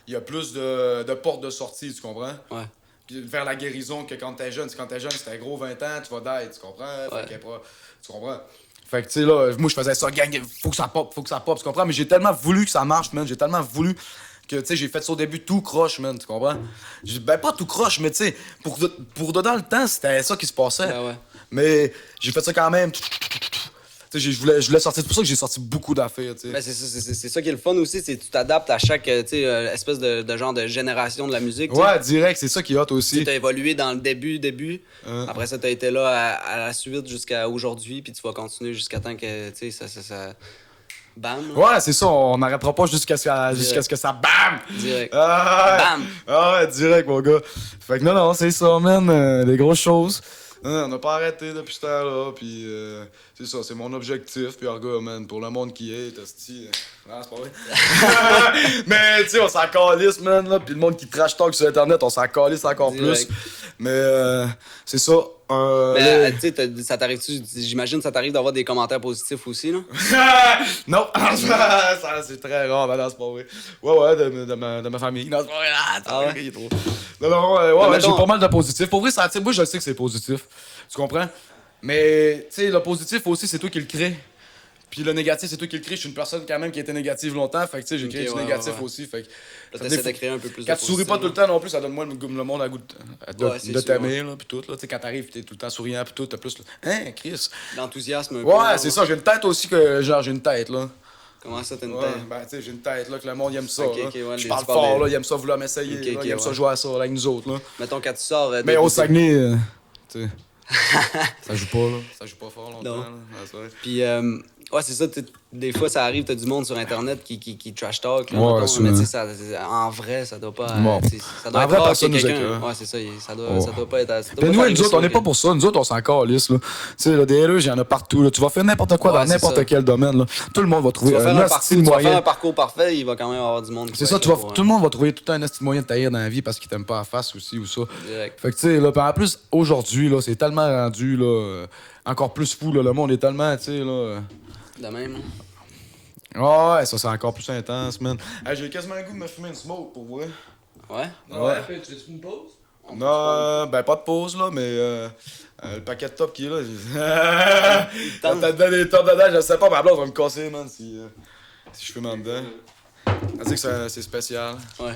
Il y a plus de portes de sortie, tu comprends? Ouais. Puis vers la guérison que quand t'es jeune. Quand t'es jeune, c'était gros 20 ans, tu vas die, tu comprends? Ouais. Fait tu comprends? Fait que, tu sais, là, moi, je faisais ça, gang, faut que ça pop, tu comprends? Mais j'ai tellement voulu que ça marche, man. J'ai tellement voulu que, tu sais, j'ai fait ça au début tout croche, man, tu comprends? Ben, pas tout croche, mais tu sais, pour dedans le temps, c'était ça qui se passait. Ben ouais. Mais j'ai fait ça quand même. Tu sais, je voulais sortir. C'est pour ça que j'ai sorti beaucoup d'affaires, tu sais. Ben, c'est ça qui est le fun aussi, c'est que tu t'adaptes à chaque espèce de genre de génération de la musique. tu sais. Ouais, direct, c'est ça qui est hot Tu aussi. as évolué dans le début. Après ça, tu as été là à la suite jusqu'à aujourd'hui, puis tu vas continuer jusqu'à temps que, tu sais, ça... Bam! là. Ouais, c'est ça, on n'arrêtera pas jusqu'à ce que ça BAM! Direct. Ah, ouais. Bam! Ah ouais, direct, mon gars. Fait que non, c'est ça, man. Les grosses choses. Non, on n'a pas arrêté depuis ce temps-là, puis c'est ça, c'est mon objectif, puis regarde, man, pour le monde qui est, asti. Non, c'est pas vrai. Mais, tu sais, on s'en calisse, man, là, puis le monde qui trash talk sur Internet, on s'en calisse encore Direct. plus. Mais, c'est ça. Mais, tu sais, ça t'arrive-tu, j'imagine que ça t'arrive d'avoir des commentaires positifs aussi, là? Non, ça, c'est très rare, mais non, c'est pas vrai. Ouais, de ma famille. Non, c'est pas vrai, Ah ouais? il est trop. Non, ouais, mettons- j'ai pas mal de positifs. Pour vrai, ça, tu sais, moi, je sais que c'est positif. Tu comprends? Mais, tu sais, le positif aussi, c'est toi qui le crée. Puis le négatif, c'est toi qui le crée. Je suis une personne quand même qui a été négative longtemps. Fait que, tu sais, j'ai créé du ouais, négatif ouais. aussi. Fait que. Là, ça t'essaies défaut- de créer un peu plus Quand de tu souris pas tout le temps non plus, ça donne moins le monde à goût Ouais, c'est de sûr, t'aimer, là, pis tout, là. Tu sais, quand t'arrives, t'es tout le temps souriant, pis tout, t'as plus. Hein, Chris? L'enthousiasme un peu. Ouais, là, c'est ça, j'ai une tête aussi que, genre, j'ai une tête, là. Comment ça, t'as une Ouais, tête? ben, tu sais, j'ai une tête, là, que le monde, il aime ça, Ok, là. ok, ouais, Je les parle sports fort, des- là, il aime ça vouloir m'essayer, Ok, là, ok, il aime ça ouais. jouer à ça, là, avec nous autres, là. Mettons, quand tu sors... Mais au Saguenay, tu sais, ça joue pas, là. Ça joue pas fort longtemps, Non. là. Ouais, c'est vrai. Puis, ouais, c'est ça, des fois, ça arrive, t'as du monde sur Internet qui trash talk, là, Ouais, mettons, ça, mais tu hein. sais, en vrai, ça doit pas... Bon. tu sais, ça doit En être vrai, rare personne que nous quelqu'un... écoeure. Ouais, c'est ça, ça Oh. doit pas être... ça doit Mais pas nous, t'arriver nous autres, on n'est sur- pas pour ça. Nous autres, on s'en calisse, là. Tu sais, là, des LE, il y en a partout, là. Tu vas faire n'importe quoi Ouais, dans c'est n'importe ça. quel domaine, là. Tout le monde va Tu trouver vas faire un un asti parcours, de tu vas faire moyen. un parcours parfait, il va quand même avoir du monde qui C'est va ça, être là pour, tout le monde va trouver tout un esti de moyen de taillir dans la vie parce qu'il t'aime pas à face aussi ou ça. Direct. Fait que tu sais, là, pis en plus, aujourd'hui, là, c'est tellement rendu, là, encore plus fou, là. Le monde est tellement, tu sais, là. De même. Ouais, ça, c'est encore plus intense, man. Hey, j'ai quasiment le goût de me fumer une smoke, pour vrai. Ouais? Ouais. Tu veux une pause? Non, ben pas de pause, là, mais le paquet de top qui est là. Quand t'as donné des tops dedans, je sais pas, ma blonde va me casser, man, si je fume en dedans. Elle dit que c'est spécial. Ouais.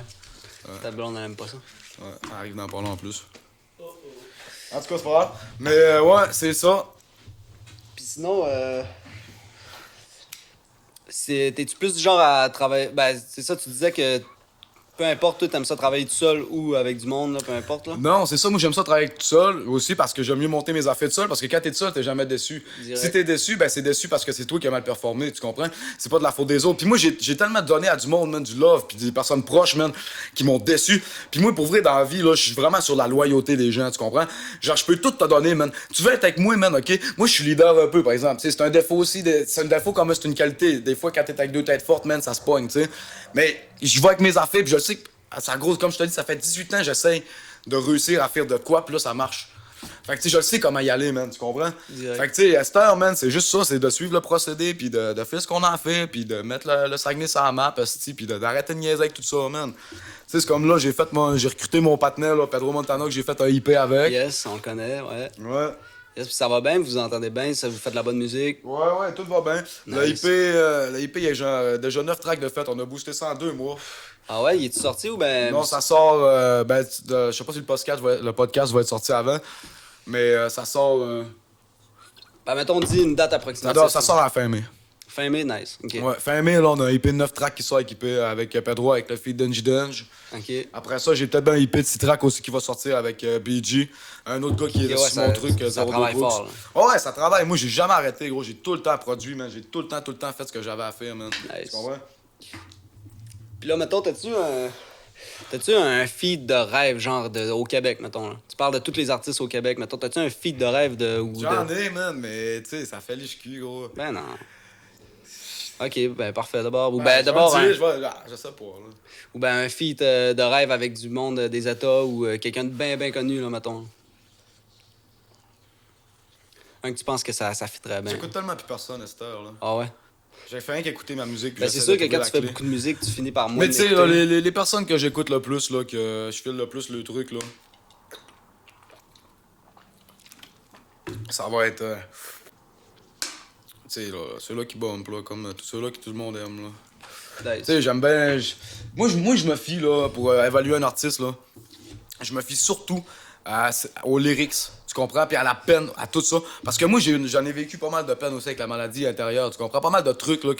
Ta blonde, elle aime pas ça. Ouais, ça arrive d'en parler en plus. En tout cas, c'est pas grave. Mais ouais, c'est ça. Puis sinon, t'es-tu plus du genre à travailler... Ben, c'est ça, tu disais que peu importe, toi, t'aimes ça travailler tout seul ou avec du monde, là, peu importe, là. Non, c'est ça, moi j'aime ça travailler tout seul aussi parce que j'aime mieux monter mes affaires tout seul parce que quand t'es tout seul, t'es jamais déçu. Direct. Si t'es déçu, ben c'est déçu parce que c'est toi qui as mal performé, tu comprends? C'est pas de la faute des autres. Puis moi j'ai tellement donné à du monde, man, du love, puis des personnes proches, man, qui m'ont déçu. Puis moi pour vrai dans la vie, là, je suis vraiment sur la loyauté des gens, tu comprends? Genre je peux tout te donner, man. Tu veux être avec moi, man, ok? Moi je suis leader un peu, par exemple. Tu sais, c'est un défaut aussi, c'est un défaut comme c'est une qualité. Des fois quand t'es avec deux têtes fortes, man, ça se pogne, tu sais. Mais je vais avec mes affaires, puis je sais que ça gros, comme je te dis, ça fait 18 ans que j'essaie de réussir à faire de quoi, puis là, ça marche. Fait que, tu sais, je le sais comment y aller, man, tu comprends? Direct. Fait que, tu sais, à cette heure, man, c'est juste ça, c'est de suivre le procédé, puis de faire ce qu'on en fait, puis de mettre le Saguenay sur la map, puis d'arrêter de niaiser avec tout ça, man. Tu sais, c'est comme là, j'ai recruté mon partenaire, là, Pedro Montano, que j'ai fait un IP avec. Yes, on le connaît, ouais. Ouais. Yes, puis ça va bien, vous vous entendez bien, ça vous fait de la bonne musique. Ouais, tout va bien. Nice. Le IP, il y a genre, déjà 9 tracks de fait, on a boosté ça en 2 mois. Ah ouais, il est-tu sorti ou ben. Non, ça sort, je sais pas si le podcast va être sorti avant, mais ça sort, Ben, mettons, on dit une date approximative. ça sort à la fin mai. Fin mai, nice. Ok. Ouais, fin mai, là, on a un IP de 9 tracks qui sort équipé avec Pedro, avec le feed Dungy Dunge. Ok. Après ça, j'ai peut-être un IP de 6 tracks aussi qui va sortir avec BG. Un autre gars qui est Ok, ouais, sur mon truc, ça Zero travaille Brooks. fort, Ouais, ça travaille. Moi, j'ai jamais arrêté, gros. J'ai tout le temps produit, man. J'ai tout le temps fait ce que j'avais à faire, man. Nice. Tu comprends? Puis là, mettons, t'as-tu un feed de rêve, genre, au Québec, mettons, là? Tu parles de tous les artistes au Québec, mettons. T'as-tu un feed de rêve de. J'en ai, man, mais tu sais, ça fait les gros. Ben non. Ok, ben parfait, d'abord. Ou ben d'abord. Je sais pas, là. Ou ben un feat de rêve avec du monde des États ou quelqu'un de bien connu, là, mettons. Un que tu penses que ça fitterait bien. J'écoute tellement plus personne à cette heure, là. Ah ouais? J'ai fait rien qu'écouter ma musique. Ben c'est sûr que quand tu fais beaucoup de musique, tu finis par moins. Mais tu sais, là, les personnes que j'écoute le plus, là, que je file le plus le truc, là. Ça va être. Tu sais, là, ceux-là qui bombent, là, comme tous ceux-là que tout le monde aime, là. Tu sais, j'aime bien. Moi, je me fie, là, pour évaluer un artiste, là. Je me fie surtout aux lyrics, tu comprends? Puis à la peine, à tout ça. Parce que moi, j'en ai vécu pas mal de peine aussi avec la maladie intérieure, tu comprends? Pas mal de trucs, là,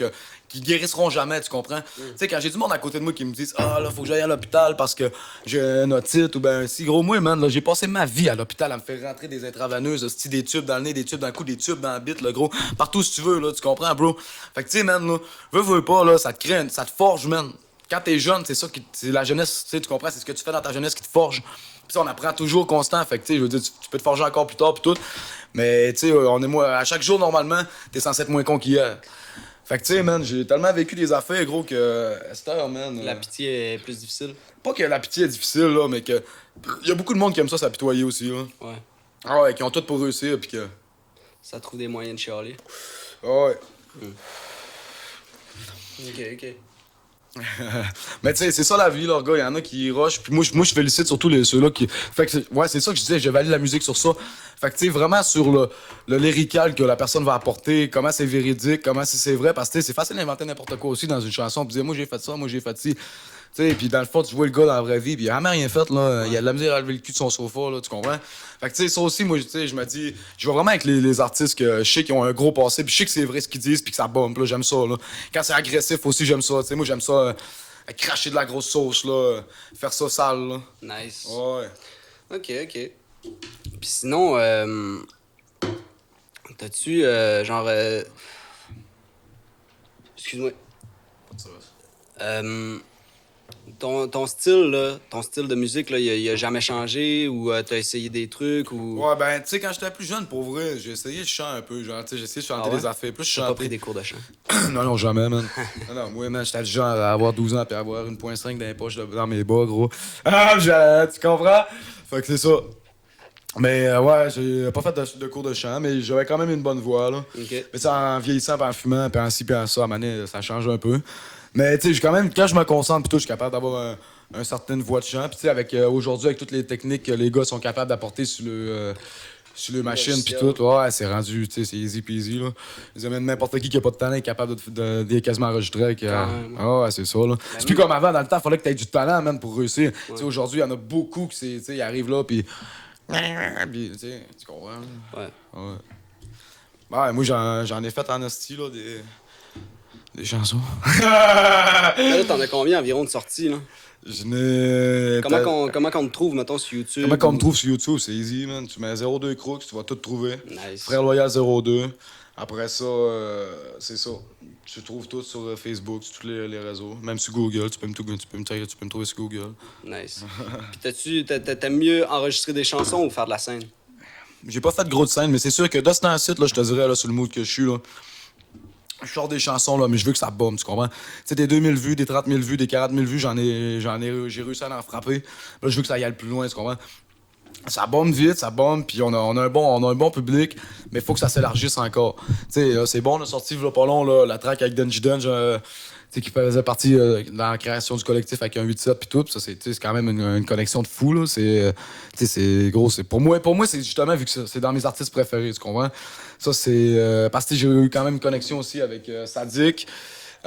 qui guérisseront jamais, tu comprends? Tu sais, quand j'ai du monde à côté de moi qui me disent ah, là, faut que j'aille à l'hôpital parce que j'ai un otite ou ben si gros, moi, man, là, j'ai passé ma vie à l'hôpital à me faire rentrer des intraveineuses, des tubes dans le nez, des tubes dans le cou, des tubes dans la bite, le gros. Partout si tu veux, là, tu comprends, bro? Fait que, tu sais, man, là, veux pas, là, ça te crée, ça te forge, man. Quand t'es jeune, c'est ça c'est la jeunesse, tu sais, tu comprends? C'est ce que tu fais dans ta jeunesse qui te forge. Puis ça, on apprend toujours constant. Fait que, tu sais, je veux dire, tu peux te forger encore plus tard, puis tout. Mais, tu sais, à chaque jour, normalement, t'es censé être moins con qu'hier. Fait que, tu sais, man, j'ai tellement vécu des affaires, gros, que, Esther, man. La pitié est plus difficile. Pas que la pitié est difficile, là, mais que. Y a beaucoup de monde qui aime ça s'apitoyer aussi, là. Ouais. Ah ouais, qui ont tout pour réussir, puis que. Ça trouve des moyens de chialer. Ah ouais. Ok. Mais tu sais, c'est ça la vie, là, gars. Il y en a qui rushent. Puis moi, je félicite surtout ceux-là qui. Fait que ouais, c'est ça que je disais, j'évalue la musique sur ça. Fait que tu sais, vraiment sur le lyrical que la personne va apporter, comment c'est véridique, comment c'est vrai. Parce que c'est facile d'inventer n'importe quoi aussi dans une chanson. Puis dire, moi j'ai fait ça, moi j'ai fait ci. Tu sais, puis dans le fond, tu vois le gars dans la vraie vie, puis il a jamais rien fait, là. Il a de la misère à lever le cul de son sofa, là, tu comprends? Fait que, tu sais, ça aussi, moi, tu sais, je me dis, je vais vraiment avec les artistes que je sais qui ont un gros passé, puis je sais que c'est vrai ce qu'ils disent, puis que ça bombe, là, j'aime ça, là. Quand c'est agressif aussi, j'aime ça, tu sais, moi, j'aime ça, cracher de la grosse sauce, là, faire ça sale, là. Nice. Ouais. Ok. Puis sinon, t'as-tu, genre. Excuse-moi. Ton style, là, ton style de musique, là, il a jamais changé ou t'as essayé des trucs ou. Ouais, ben, tu sais, quand j'étais plus jeune, pour vrai, j'ai essayé de chanter un peu, genre, tu sais, j'ai essayé de chanter Ah ouais? des affaires. Plus je T'as pas chantais. pris des cours de chant? Non, jamais, man. Non, moi, man, j'étais le genre à avoir 12 ans puis à avoir 1.5 dans les poches dans mes bas, gros. Ah, tu comprends? Fait que c'est ça. Mais ouais, j'ai pas fait de cours de chant, mais j'avais quand même une bonne voix, là. Ok. Mais ça, en vieillissant, puis en fumant, puis en ci, puis en ça, à un moment donné, ça change un peu. Mais tu sais, quand même, quand je me concentre, plutôt, je suis capable d'avoir un certaine voix de chant. Puis tu sais, aujourd'hui, avec toutes les techniques que les gars sont capables d'apporter sur le machine puis tout, ouais, c'est rendu, tu sais, c'est easy peasy, là. Ils amènent n'importe qui a pas de talent est capable de quasiment enregistrer avec... ouais, c'est ça, là. C'est plus comme avant, dans le temps, il fallait que t'aies du talent, même, pour réussir. Tu sais, aujourd'hui, il y en a beaucoup qui, tu sais, ils arrivent là, puis... tu sais, tu comprends? Ouais. Ouais, moi, j'en ai fait en hostie, là, des chansons. Là, t'en as combien environ de sorties, là? Je n'ai... Comment qu'on te trouve, mettons, sur YouTube? Comment qu'on me trouve sur YouTube, c'est easy, man. Tu mets 02 Crooks, tu vas tout trouver. Nice. Frère Loyal 02. Après ça, c'est ça. Tu trouves tout sur Facebook, sur tous les réseaux. Même sur Google, tu peux me trouver sur Google. Nice. Puis t'aimes mieux enregistrer des chansons ou faire de la scène? J'ai pas fait de gros de scène, mais c'est sûr que dans ce site, là, je te dirais, là, sur le mood que je suis, là. Je sors des chansons, là, mais je veux que ça bombe, tu comprends? Tu sais, des 2000 vues, des 30 000 vues, des 40 000 vues, j'ai réussi à en frapper. Là, je veux que ça y aille plus loin, tu comprends? Ça bombe vite, ça bombe, puis on a un bon public, mais il faut que ça s'élargisse encore. Tu sais, c'est bon, on a sorti, il y a pas long, là, la track avec Dungy Dunge, tu sais, qui faisait partie dans la création du collectif avec un 8-7 puis tout, pis ça, c'est quand même une connexion de fou, là. Tu sais, c'est gros, pour moi, c'est justement, vu que c'est dans mes artistes préférés, tu comprends? Ça, c'est, parce que j'ai eu quand même une connexion aussi avec Sadik,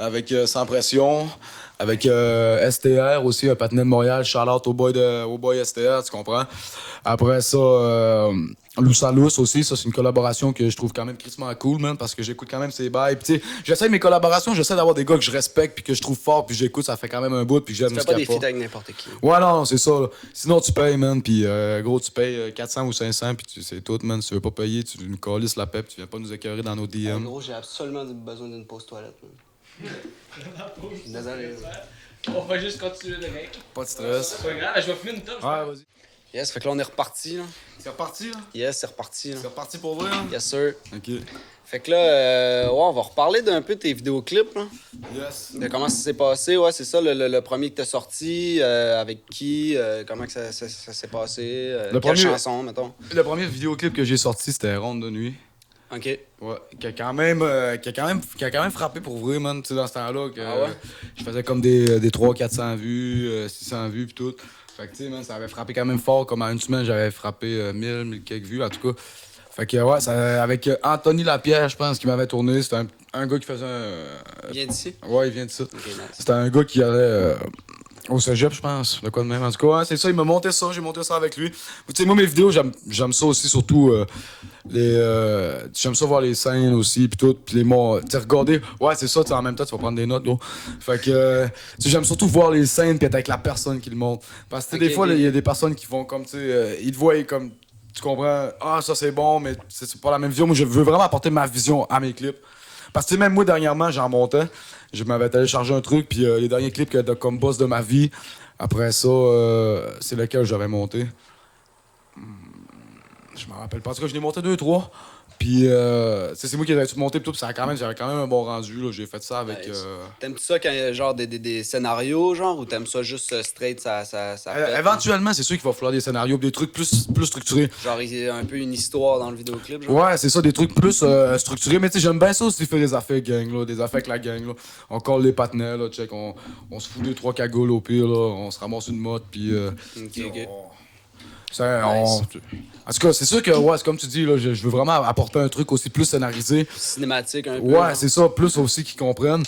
avec Sans Pression, avec STR aussi, un patinet de Montréal, shout-out au boy STR, tu comprends? Après ça, Loussa Lousse aussi, ça c'est une collaboration que je trouve quand même crissement cool, man, parce que j'écoute quand même ses bails. Puis tu sais, j'essaie mes collaborations, j'essaie d'avoir des gars que je respecte puis que je trouve fort puis j'écoute, ça fait quand même un bout puis j'aime Tu fais ce pas qu'il y des a feats avec n'importe qui. Ouais, non, c'est ça, là. Sinon tu payes, man, puis gros, tu payes 400 ou 500 puis c'est tout, man. Si tu veux pas payer, tu nous calisses la paix puis tu viens pas nous écœurer dans nos DM. Gros, j'ai absolument besoin d'une pause toilette. Désolé. On va juste continuer de règle. Pas de stress. C'est pas grave, je vais fumer une top. Ouais, vas-y. Yes, fait que là, on est reparti. Là. C'est reparti, là? Yes, c'est reparti. Là. C'est reparti pour vrai, là? Yes, sir. Ok. Fait que là, ouais, on va reparler d'un peu de tes vidéoclips. Là. Yes. De comment ça s'est passé. Ouais, c'est ça, le premier que t'as sorti. Avec qui, comment que ça s'est passé. Le quelle premier- chanson, mettons. Le premier vidéoclip que j'ai sorti, c'était Ronde de nuit. OK. Ouais, qui a quand même frappé pour vrai, man, tu sais, dans ce temps-là. Que, Ah ouais? Je faisais comme des 300-400 vues, 600 vues, pis tout. Fait que, tu sais, man, ça avait frappé quand même fort. Comme en une semaine, j'avais frappé 1000 quelques vues, en tout cas. Fait que, ouais, ça, avec Anthony Lapierre, je pense, qui m'avait tourné. C'était un gars qui faisait un. Viens d'ici? Ouais, il vient de ça. OK, nice. C'était un gars qui allait au cégep, je pense. De quoi de même. En tout cas, ouais, c'est ça, il m'a monté ça, j'ai monté ça avec lui. Tu sais, moi, mes vidéos, j'aime ça aussi, surtout j'aime ça voir les scènes aussi, puis tout. Puis les mots. Tu sais, regarder. Ouais, c'est ça, tu sais, en même temps, tu vas prendre des notes, gros. Fait que, tu sais, j'aime surtout voir les scènes, puis être avec la personne qui le montre. Parce que, tu sais, des fois, il y a des personnes qui vont comme, tu sais, ils te voient comme. Tu comprends? Ah, ça c'est bon, mais c'est pas la même vision. Moi, je veux vraiment apporter ma vision à mes clips. Parce que même moi, dernièrement, j'en montais. Je m'avais téléchargé un truc, puis les derniers clips que comme boss de ma vie, après ça, c'est lequel j'avais monté. Je me rappelle pas. En tout cas, je l'ai monté 2-3. Puis, c'est moi qui l'avais tout monté, puis tout, j'avais quand même un bon rendu. Là. J'ai fait ça avec. Nice. T'aimes-tu ça quand il y a genre des scénarios, genre, ou t'aimes ça juste straight, ça pète? Éventuellement, c'est sûr qu'il va falloir des scénarios, des trucs plus structurés. Genre, il y a un peu une histoire dans le vidéoclip, genre? Ouais, c'est ça, des trucs plus structurés. Mais tu sais, j'aime bien ça aussi faire des affaires gang, là, des affaires avec la gang. Là. On colle les partenaires, là, check, on se fout 2-3 cagoules au pire, là, on se ramasse une motte, puis. Ok. En tout cas, c'est sûr que, ouais, c'est comme tu dis, là, je veux vraiment apporter un truc aussi plus scénarisé. Cinématique un peu. Ouais, genre. c'est ça, plus aussi qu'ils comprennent.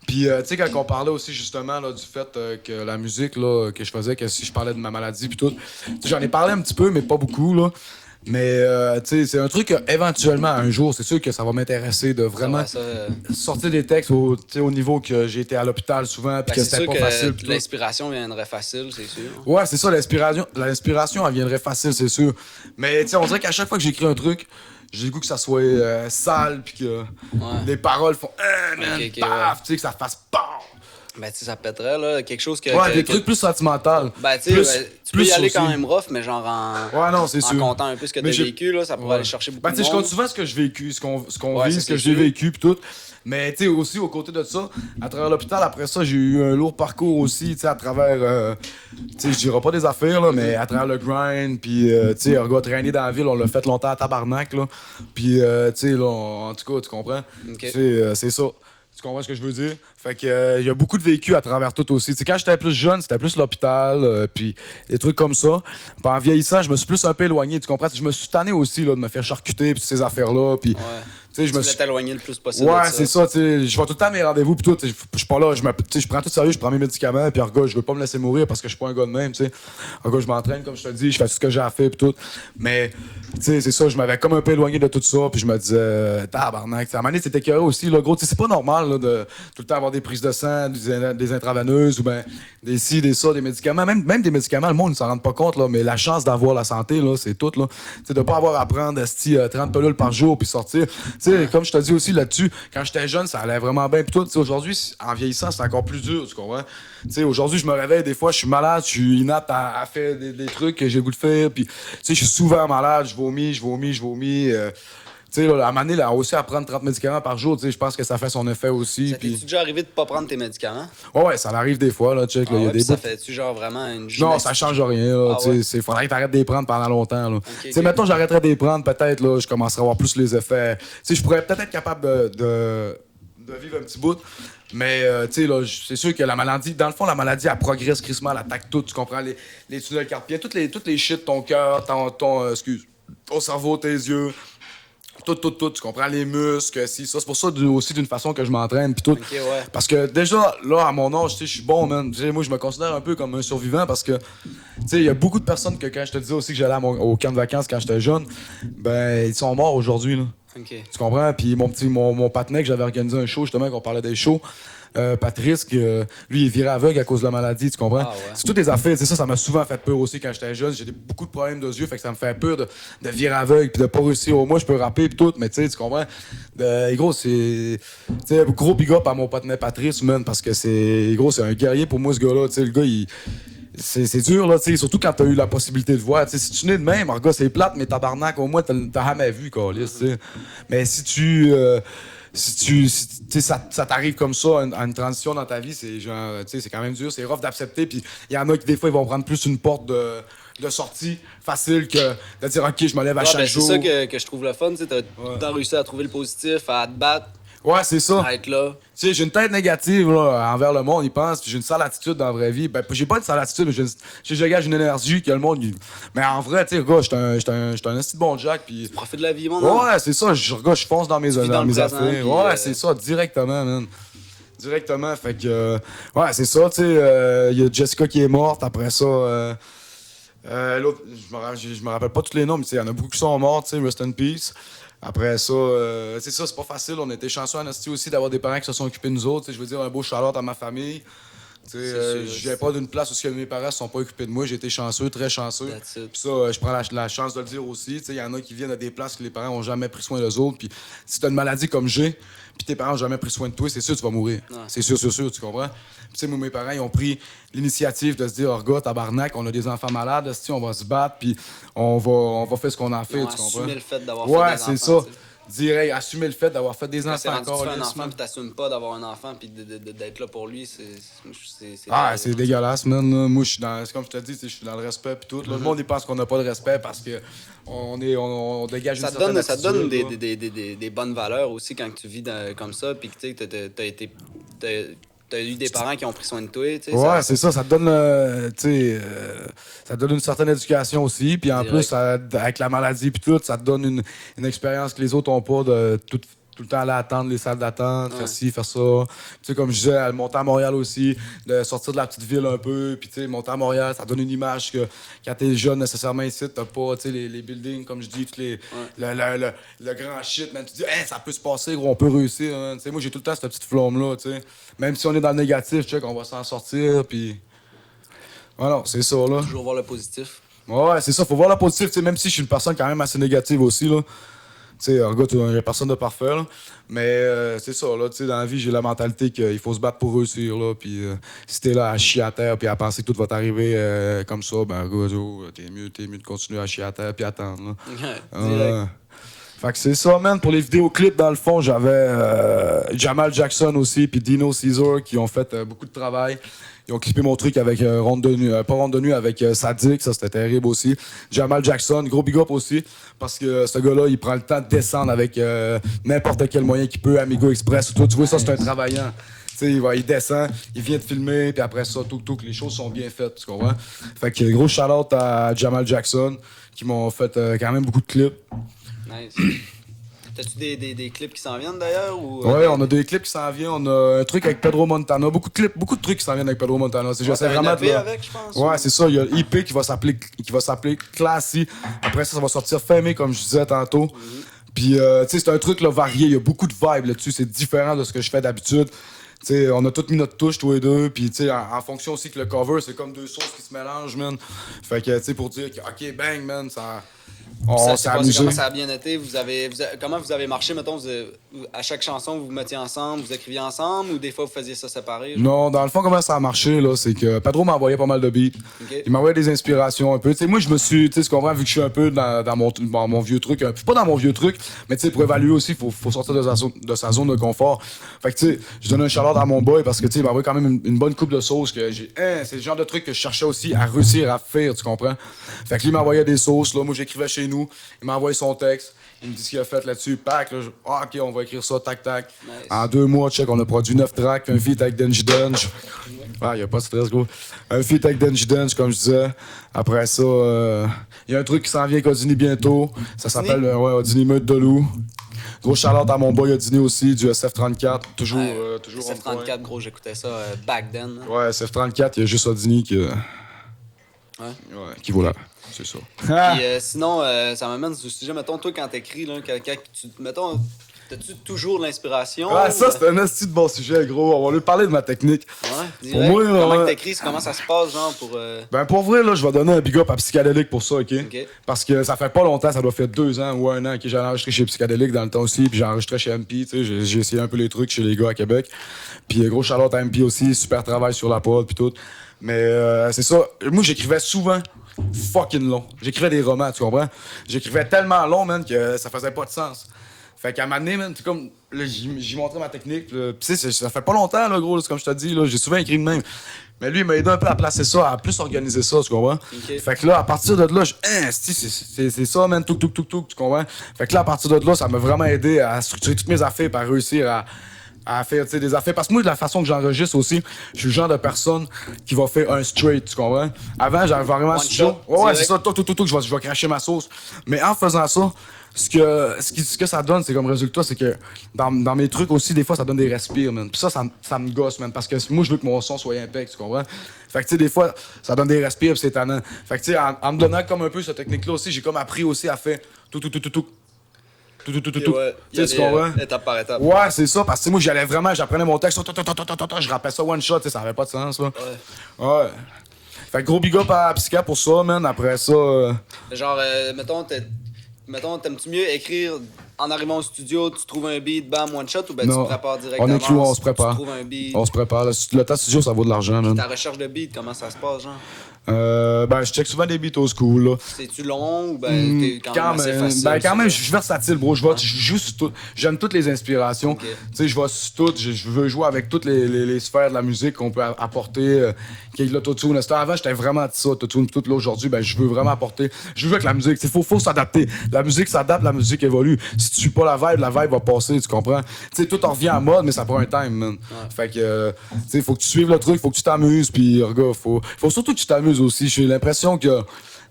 Puis, tu sais, quand on parlait aussi justement là, du fait que la musique là, que je faisais, que si je parlais de ma maladie, puis tout, tu sais, j'en ai parlé un petit peu, mais pas beaucoup, là. Mais, tu sais, c'est un truc que, éventuellement, un jour, c'est sûr que ça va m'intéresser de vraiment Ça, sortir des textes tu sais, au niveau que j'ai été à l'hôpital souvent, puis que c'est c'était sûr pas facile. que puis tout. l'inspiration viendrait facile, c'est sûr. Ouais, c'est ça, l'inspiration, elle viendrait facile, c'est sûr. Mais, tu sais, on dirait qu'à chaque fois que j'écris un truc, j'ai le goût que ça soit sale, puis que les paroles font man, Ok, paf, tu sais, que ça fasse paf. Ben, tu sais, ça pèterait, là. Quelque chose que. Ouais, que- des que- trucs plus sentimentaux. Ben, tu sais, Plus- tu peux plus y aller aussi. quand même rough, mais genre Ouais, non, c'est en sûr. comptant un peu ce que Mais t'as j'ai- vécu, là, ça pourrait Ouais. aller chercher beaucoup Ben, de tu sais, je monde. compte souvent ce que j'ai vécu, ce qu'on Ouais, vit, ça, ce que c'est j'ai sûr. vécu, puis tout. Mais, tu sais, aussi, aux côtés de ça, à travers l'hôpital, après ça, j'ai eu un lourd parcours aussi, tu sais, à travers, tu sais, je dirais pas des affaires, là, mais à travers le grind, puis, tu sais, un gars traîné dans la ville, on l'a fait longtemps à tabarnak, là. Puis, tu sais, là, en tout cas, tu comprends? Ok. Tu sais, c'est ça. Tu comprends ce que je veux dire? Fait que il y a beaucoup de vécu à travers tout aussi. Tu sais, quand j'étais plus jeune, c'était plus l'hôpital, puis des trucs comme ça. Puis en vieillissant, je me suis plus un peu éloigné, tu comprends? Je me suis tanné aussi là, de me faire charcuter, puis ces affaires-là. Puis, Ouais. tu sais, je Tu me voulais suis. t'éloigner le plus possible. Ouais, de c'est ça, tu sais. Je vais tout le temps à mes rendez-vous, puis tout. Tu sais, je suis pas là, tu sais, je prends tout sérieux, je prends mes médicaments, puis regarde, je veux pas me laisser mourir parce que je suis pas un gars de même, tu sais. Regarde, je m'entraîne, comme je te dis, je fais tout ce que j'ai à faire, puis tout. Mais, tu sais, c'est ça, je m'avais comme un peu éloigné de tout ça, puis je me disais, tabarnak, tu sais, à un moment donné, c'était écœuré aussi, là, gros, tu sais, c'est pas normal, là, de tout le temps avoir des prises de sang, des intraveineuses, ou ben, des ci, des ça, des médicaments, même des médicaments, le monde ne s'en rend pas compte, là, mais la chance d'avoir la santé, là, c'est tout, là. Tu sais, de pas avoir à prendre, 30 pilules par jour, puis sortir. Tu sais, comme je te dis aussi là-dessus, quand j'étais jeune, ça allait vraiment bien, puis tout. Tu sais, aujourd'hui, en vieillissant, c'est encore plus dur, tu comprends? Tu sais, aujourd'hui, je me réveille, des fois, je suis malade, je suis inapte à faire des trucs que j'ai le goût de faire, puis, tu sais, je suis souvent malade, je vomis. sais, là, à un moment donné, là, aussi à prendre 30 médicaments par jour, tu sais, je pense que ça fait son effet aussi. Ça Puis... t'es-tu déjà arrivé de pas prendre tes médicaments? Ouais, ça arrive des fois, là, check. Ah Là, y a ouais, des puis ça bouts- fait-tu genre vraiment une Non, ça change rien, là. Ah Tu sais, ouais? faudrait que t'arrêtes de les prendre pendant longtemps, là. Tu sais, ok. mettons, j'arrêterais de les prendre, peut-être, là, je commencerais à avoir plus les effets. Tu sais, je pourrais peut-être être capable de vivre un petit bout. Mais, tu sais, là, c'est sûr que la maladie, dans le fond, la maladie, elle progresse crissement, elle attaque tout, tu comprends? Les tunnels carpiens, toutes les shit, ton cœur, ton cerveau, tes yeux. Tout, tu comprends? Les muscles, si, ça. C'est pour ça aussi d'une façon que je m'entraîne, puis tout. Ok, ouais. Parce que déjà, là, à mon âge, tu sais, je suis bon, man. Tu sais, moi, je me considère un peu comme un survivant parce que, tu sais, il y a beaucoup de personnes que quand je te disais aussi que j'allais au camp de vacances quand j'étais jeune, ben, ils sont morts aujourd'hui, là. Ok. Tu comprends? Puis mon patinet que j'avais organisé un show, justement, qu'on parlait des shows, Patrice, lui, il est viré aveugle à cause de la maladie, tu comprends? Ah ouais. C'est toutes des affaires, c'est ça m'a souvent fait peur aussi quand j'étais jeune. J'ai beaucoup de problèmes de yeux, fait que ça me fait peur de virer aveugle puis de pas réussir. Moi, je peux rapper puis tout, mais tu sais, tu comprends? Gros, c'est. Tu sais, gros big up à mon patinet Patrice, man, parce que c'est un guerrier pour moi, ce gars-là. Tu sais, le gars, c'est dur, là, tu sais, surtout quand t'as eu la possibilité de voir. Tu sais, si tu nais de même, gars, c'est plate, mais tabarnak, au moins, t'as jamais vu, câlisse, tu sais. Mais si tu sais, ça t'arrive comme ça à une transition dans ta vie, c'est genre, tu sais, c'est quand même dur, c'est rough d'accepter. Puis il y en a qui, des fois, ils vont prendre plus une porte de sortie facile que de dire, OK, je me lève à Ouais, chaque ben, jour. c'est ça que je trouve le fun, tu sais, t'as tout le temps réussi à trouver le positif, à te battre, Ouais, c'est ça. à être là. Tu sais, j'ai une tête négative là, envers le monde, ils pensent, puis j'ai une sale attitude dans la vraie vie. Ben, j'ai pas une sale attitude, mais je dégage une énergie que le monde. Mais en vrai, tu sais, gars, j'étais un esti de bon Jack, puis. Profite de la vie, mon homme. Ouais, c'est ça, je fonce dans mes vis dans le présent, affaires. puis, Ouais, c'est ça, directement, man. Directement, fait que. Ouais, c'est ça, tu sais, il y a Jessica qui est morte, après ça. L'autre, je me rappelle pas tous les noms, mais il y en a beaucoup qui sont morts, tu sais, rest in peace. Après ça, c'est ça, c'est pas facile. On était chanceux en Asti aussi d'avoir des parents qui se sont occupés de nous autres. Je veux dire, un beau shout-out à ma famille. Je viens pas d'une place où mes parents se sont pas occupés de moi. J'ai été chanceux, très chanceux. That's it. Puis ça, je prends la chance de le dire aussi. Il y en a qui viennent à des places que les parents ont jamais pris soin d'eux autres. Puis si t'as une maladie comme j'ai, puis tes parents ont jamais pris soin de toi, c'est sûr que tu vas mourir. Ouais. C'est sûr, tu comprends? Puis moi, mes parents, ils ont pris l'initiative de se dire, oh, gars, tabarnak, on a des enfants malades, on va se battre, puis on va faire ce qu'on a fait, Ils ont tu comprends? assumé le fait d'avoir Ouais, fait des c'est enfants, ça. tu sais. Direct, assumer le fait d'avoir fait des Quand c'est enfants rendu que encore. tu fais un enfant pis t'assumes pas d'avoir un enfant pis d'être là pour lui, c'est C'est dégueulasse, man. Là. Moi, je suis dans, c'est comme je te dis, je suis dans le respect pis tout. Là, le monde, il pense qu'on n'a pas de respect parce que on dégage une certaine ça te donne attitude, des bonnes valeurs aussi quand tu vis comme ça pis que tu sais, t'as eu des parents qui ont pris soin de toi, tu sais. Ouais, c'est ça. Ça te donne, ça te donne une certaine éducation aussi. Puis en Direct. plus, avec la maladie puis tout, ça te donne une expérience que les autres ont pas de tout le temps aller attendre les salles d'attente, faire ci, faire ça. Tu sais, comme je disais, monter à Montréal aussi, de sortir de la petite ville un peu, puis tu sais, monter à Montréal, ça donne une image que quand t'es jeune, nécessairement ici, t'as pas, tu sais, les buildings, comme je dis, le grand shit, man. Tu dis, hey, ça peut se passer, gros, on peut réussir, hein. Tu sais, moi, j'ai tout le temps cette petite flamme-là, tu sais. Même si on est dans le négatif, check, on va s'en sortir, puis... Voilà, c'est ça, là. Toujours voir le positif. Ouais, c'est ça, faut voir le positif, tu sais, même si je suis une personne quand même assez négative aussi, là. Tu sais, regarde, il n'y a personne de parfait, là. Mais c'est ça, là, tu sais, dans la vie, j'ai la mentalité qu'il faut se battre pour réussir, là. Puis si t'es là à chier à terre puis à penser que tout va t'arriver comme ça, ben, regarde, t'es mieux de continuer à chier à terre puis attendre, là. Direct. Fait que c'est ça, man. Pour les vidéoclips, dans le fond, j'avais Jamal Jackson aussi puis Dino Caesar qui ont fait beaucoup de travail. Ils ont clippé mon truc avec Ronde de Nuit, pas Ronde de Nuit, avec Sadik, ça c'était terrible aussi. Jamal Jackson, gros big up aussi, parce que ce gars-là, il prend le temps de descendre avec n'importe quel moyen qu'il peut, Amigo Express ou tout. Tu vois, ça c'est un travaillant. Tu sais, il descend, il vient de filmer, puis après ça, tout, les choses sont bien faites, tu comprends? Fait que gros shout-out à Jamal Jackson, qui m'ont fait quand même beaucoup de clips. Nice. T'as-tu des clips qui s'en viennent d'ailleurs? Ouais, on a des clips qui s'en viennent. On a un truc avec Pedro Montana. Beaucoup de clips, beaucoup de trucs qui s'en viennent avec Pedro Montana. J'essaie vraiment de. Avec, je pense. Ouais, c'est ça. Il y a l'IP qui va s'appeler Classy. Après ça va sortir fin mai, comme je disais tantôt. Puis, tu sais, c'est un truc là, varié. Il y a beaucoup de vibes là-dessus. C'est différent de ce que je fais d'habitude. T'sais, on a toutes mis notre touche, tous les deux, puis en fonction aussi que le cover, c'est comme deux sauces qui se mélangent, man. Fait que, tu sais, pour dire que, OK, bang, man, on s'est amusé. Comment ça a bien été? Comment vous avez marché, mettons, à chaque chanson, vous vous mettiez ensemble, vous écriviez ensemble ou des fois vous faisiez ça séparé? Non, dans le fond, comment ça a marché, là, c'est que Pedro m'envoyait pas mal de beats. Ok. Il m'envoyait des inspirations un peu. Tu sais, moi, je me suis, tu sais, tu comprends, vu que je suis un peu dans mon vieux truc, pas dans mon vieux truc, mais tu sais, pour évaluer aussi, faut sortir de sa zone de confort. Fait que, tu sais, je donne un shout-out à mon boy parce que, tu sais, il m'envoie quand même une bonne coupe de sauce que c'est le genre de truc que je cherchais aussi à réussir à faire, tu comprends? Fait que lui, il m'envoyait des sauces, là, moi, j'écrivais chez nous, il m'envoyait son texte. Il me dit ce qu'il a fait là-dessus, pack, là, ok, on va écrire ça, tac, tac. Nice. En 2 mois, check, on a produit 9 tracks, puis un feat avec Denji Dunge. Ah, y a pas de stress, gros. Un feat avec Denji Dunge, comme je disais. Après ça, y a un truc qui s'en vient avec Odini bientôt. Ça s'appelle, Odini Meute de Loup. Gros shout-out à mon boy Odini aussi, du SF34. Toujours on point. SF34, gros, j'écoutais ça back then. Hein. Ouais, SF34, il y a juste Odini qui vaut là. C'est ça. Puis sinon, ça m'amène sur le sujet, mettons, toi, quand t'écris, là, mettons, t'as-tu toujours de l'inspiration? Ouais, ça, c'est un esti de bon sujet, gros. On va lui parler de ma technique. Ouais, Pour direct. moi, Comment ouais. que t'écris, comment ça se passe, genre, pour... Ben, pour vrai, là, je vais donner un big up à Psychadélique pour ça, OK? Ok. Parce que ça fait pas longtemps, ça doit faire 2 ans ou 1 an que j'ai enregistré chez Psychadélique dans le temps aussi, puis j'ai enregistré chez MP, tu sais, j'ai essayé un peu les trucs chez les gars à Québec. Puis gros shout-out à MP aussi, super travail sur la prod, puis tout. Mais c'est ça, moi, j'écrivais souvent fucking long. J'écrivais des romans, tu comprends? J'écrivais tellement long, man, que ça faisait pas de sens. Fait qu'à un moment donné, man, c'est comme, là, j'y montrais ma technique, pis tu sais, ça fait pas longtemps, là, gros, là, comme je te dis, là, j'ai souvent écrit de même. Mais lui, il m'a aidé un peu à placer ça, à plus organiser ça, tu comprends? Ok. Fait que là, à partir de là, c'est ça, man, tout, tu comprends? Fait que là, à partir de là, ça m'a vraiment aidé à structurer toutes mes affaires, à réussir à faire, tu sais, des affaires. Parce que moi, de la façon que j'enregistre aussi, je suis le genre de personne qui va faire un straight, tu comprends? Avant, j'avais vraiment... One shot, Ouais, direct. c'est ça, tout, je vais cracher ma sauce. Mais en faisant ça, ce que ça donne, c'est comme résultat, c'est que dans mes trucs aussi, des fois, ça donne des respires, man. Puis ça me gosse, man. Parce que moi, je veux que mon son soit impec, tu comprends? Fait que, tu sais, des fois, ça donne des respires, puis c'est tannant. Fait que, tu sais, en me donnant comme un peu cette technique-là aussi, j'ai comme appris aussi à faire tout. Ouais, Tu sais, tu comprends? étape par étape. Ouais, c'est ça, parce que moi, j'apprenais mon texte, je rappelais ça one shot, tu sais, ça avait pas de sens, là. Ouais. Fait que gros big up à Psycha pour ça, man. Après ça. Genre, mettons, t'aimes-tu mieux écrire en arrivant au studio, tu trouves un beat, bam, one shot, ou ben tu Non. te prépares directement? On écrit, on se prépare. Tu trouves un beat. On se prépare. Le temps studio, ça vaut de l'argent, man. Ta recherche de beat, comment ça se passe, genre? Ben, je check souvent des beats au school, là. C'est-tu long ou ben t'es quand même assez facile? Ben, quand même, je ça? suis versatile, bro. Je joue sur tout. J'aime toutes les inspirations. Ok. Tu sais, je vais sur tout. Je veux jouer avec toutes les sphères de la musique qu'on peut apporter. Qui est l'autotune. Avant, j'étais vraiment de ça, autotune. Tout là, aujourd'hui, ben, je veux vraiment apporter. Je veux avec la musique. Il faut s'adapter. La musique s'adapte, la musique évolue. Si tu suis pas la vibe va passer, tu comprends? Tu sais, tout en revient en mode, mais ça prend un time, man. Fait que, tu sais, faut que tu suives le truc, faut que tu t'amuses. Puis, regarde, faut surtout que tu t'amuses aussi. J'ai l'impression que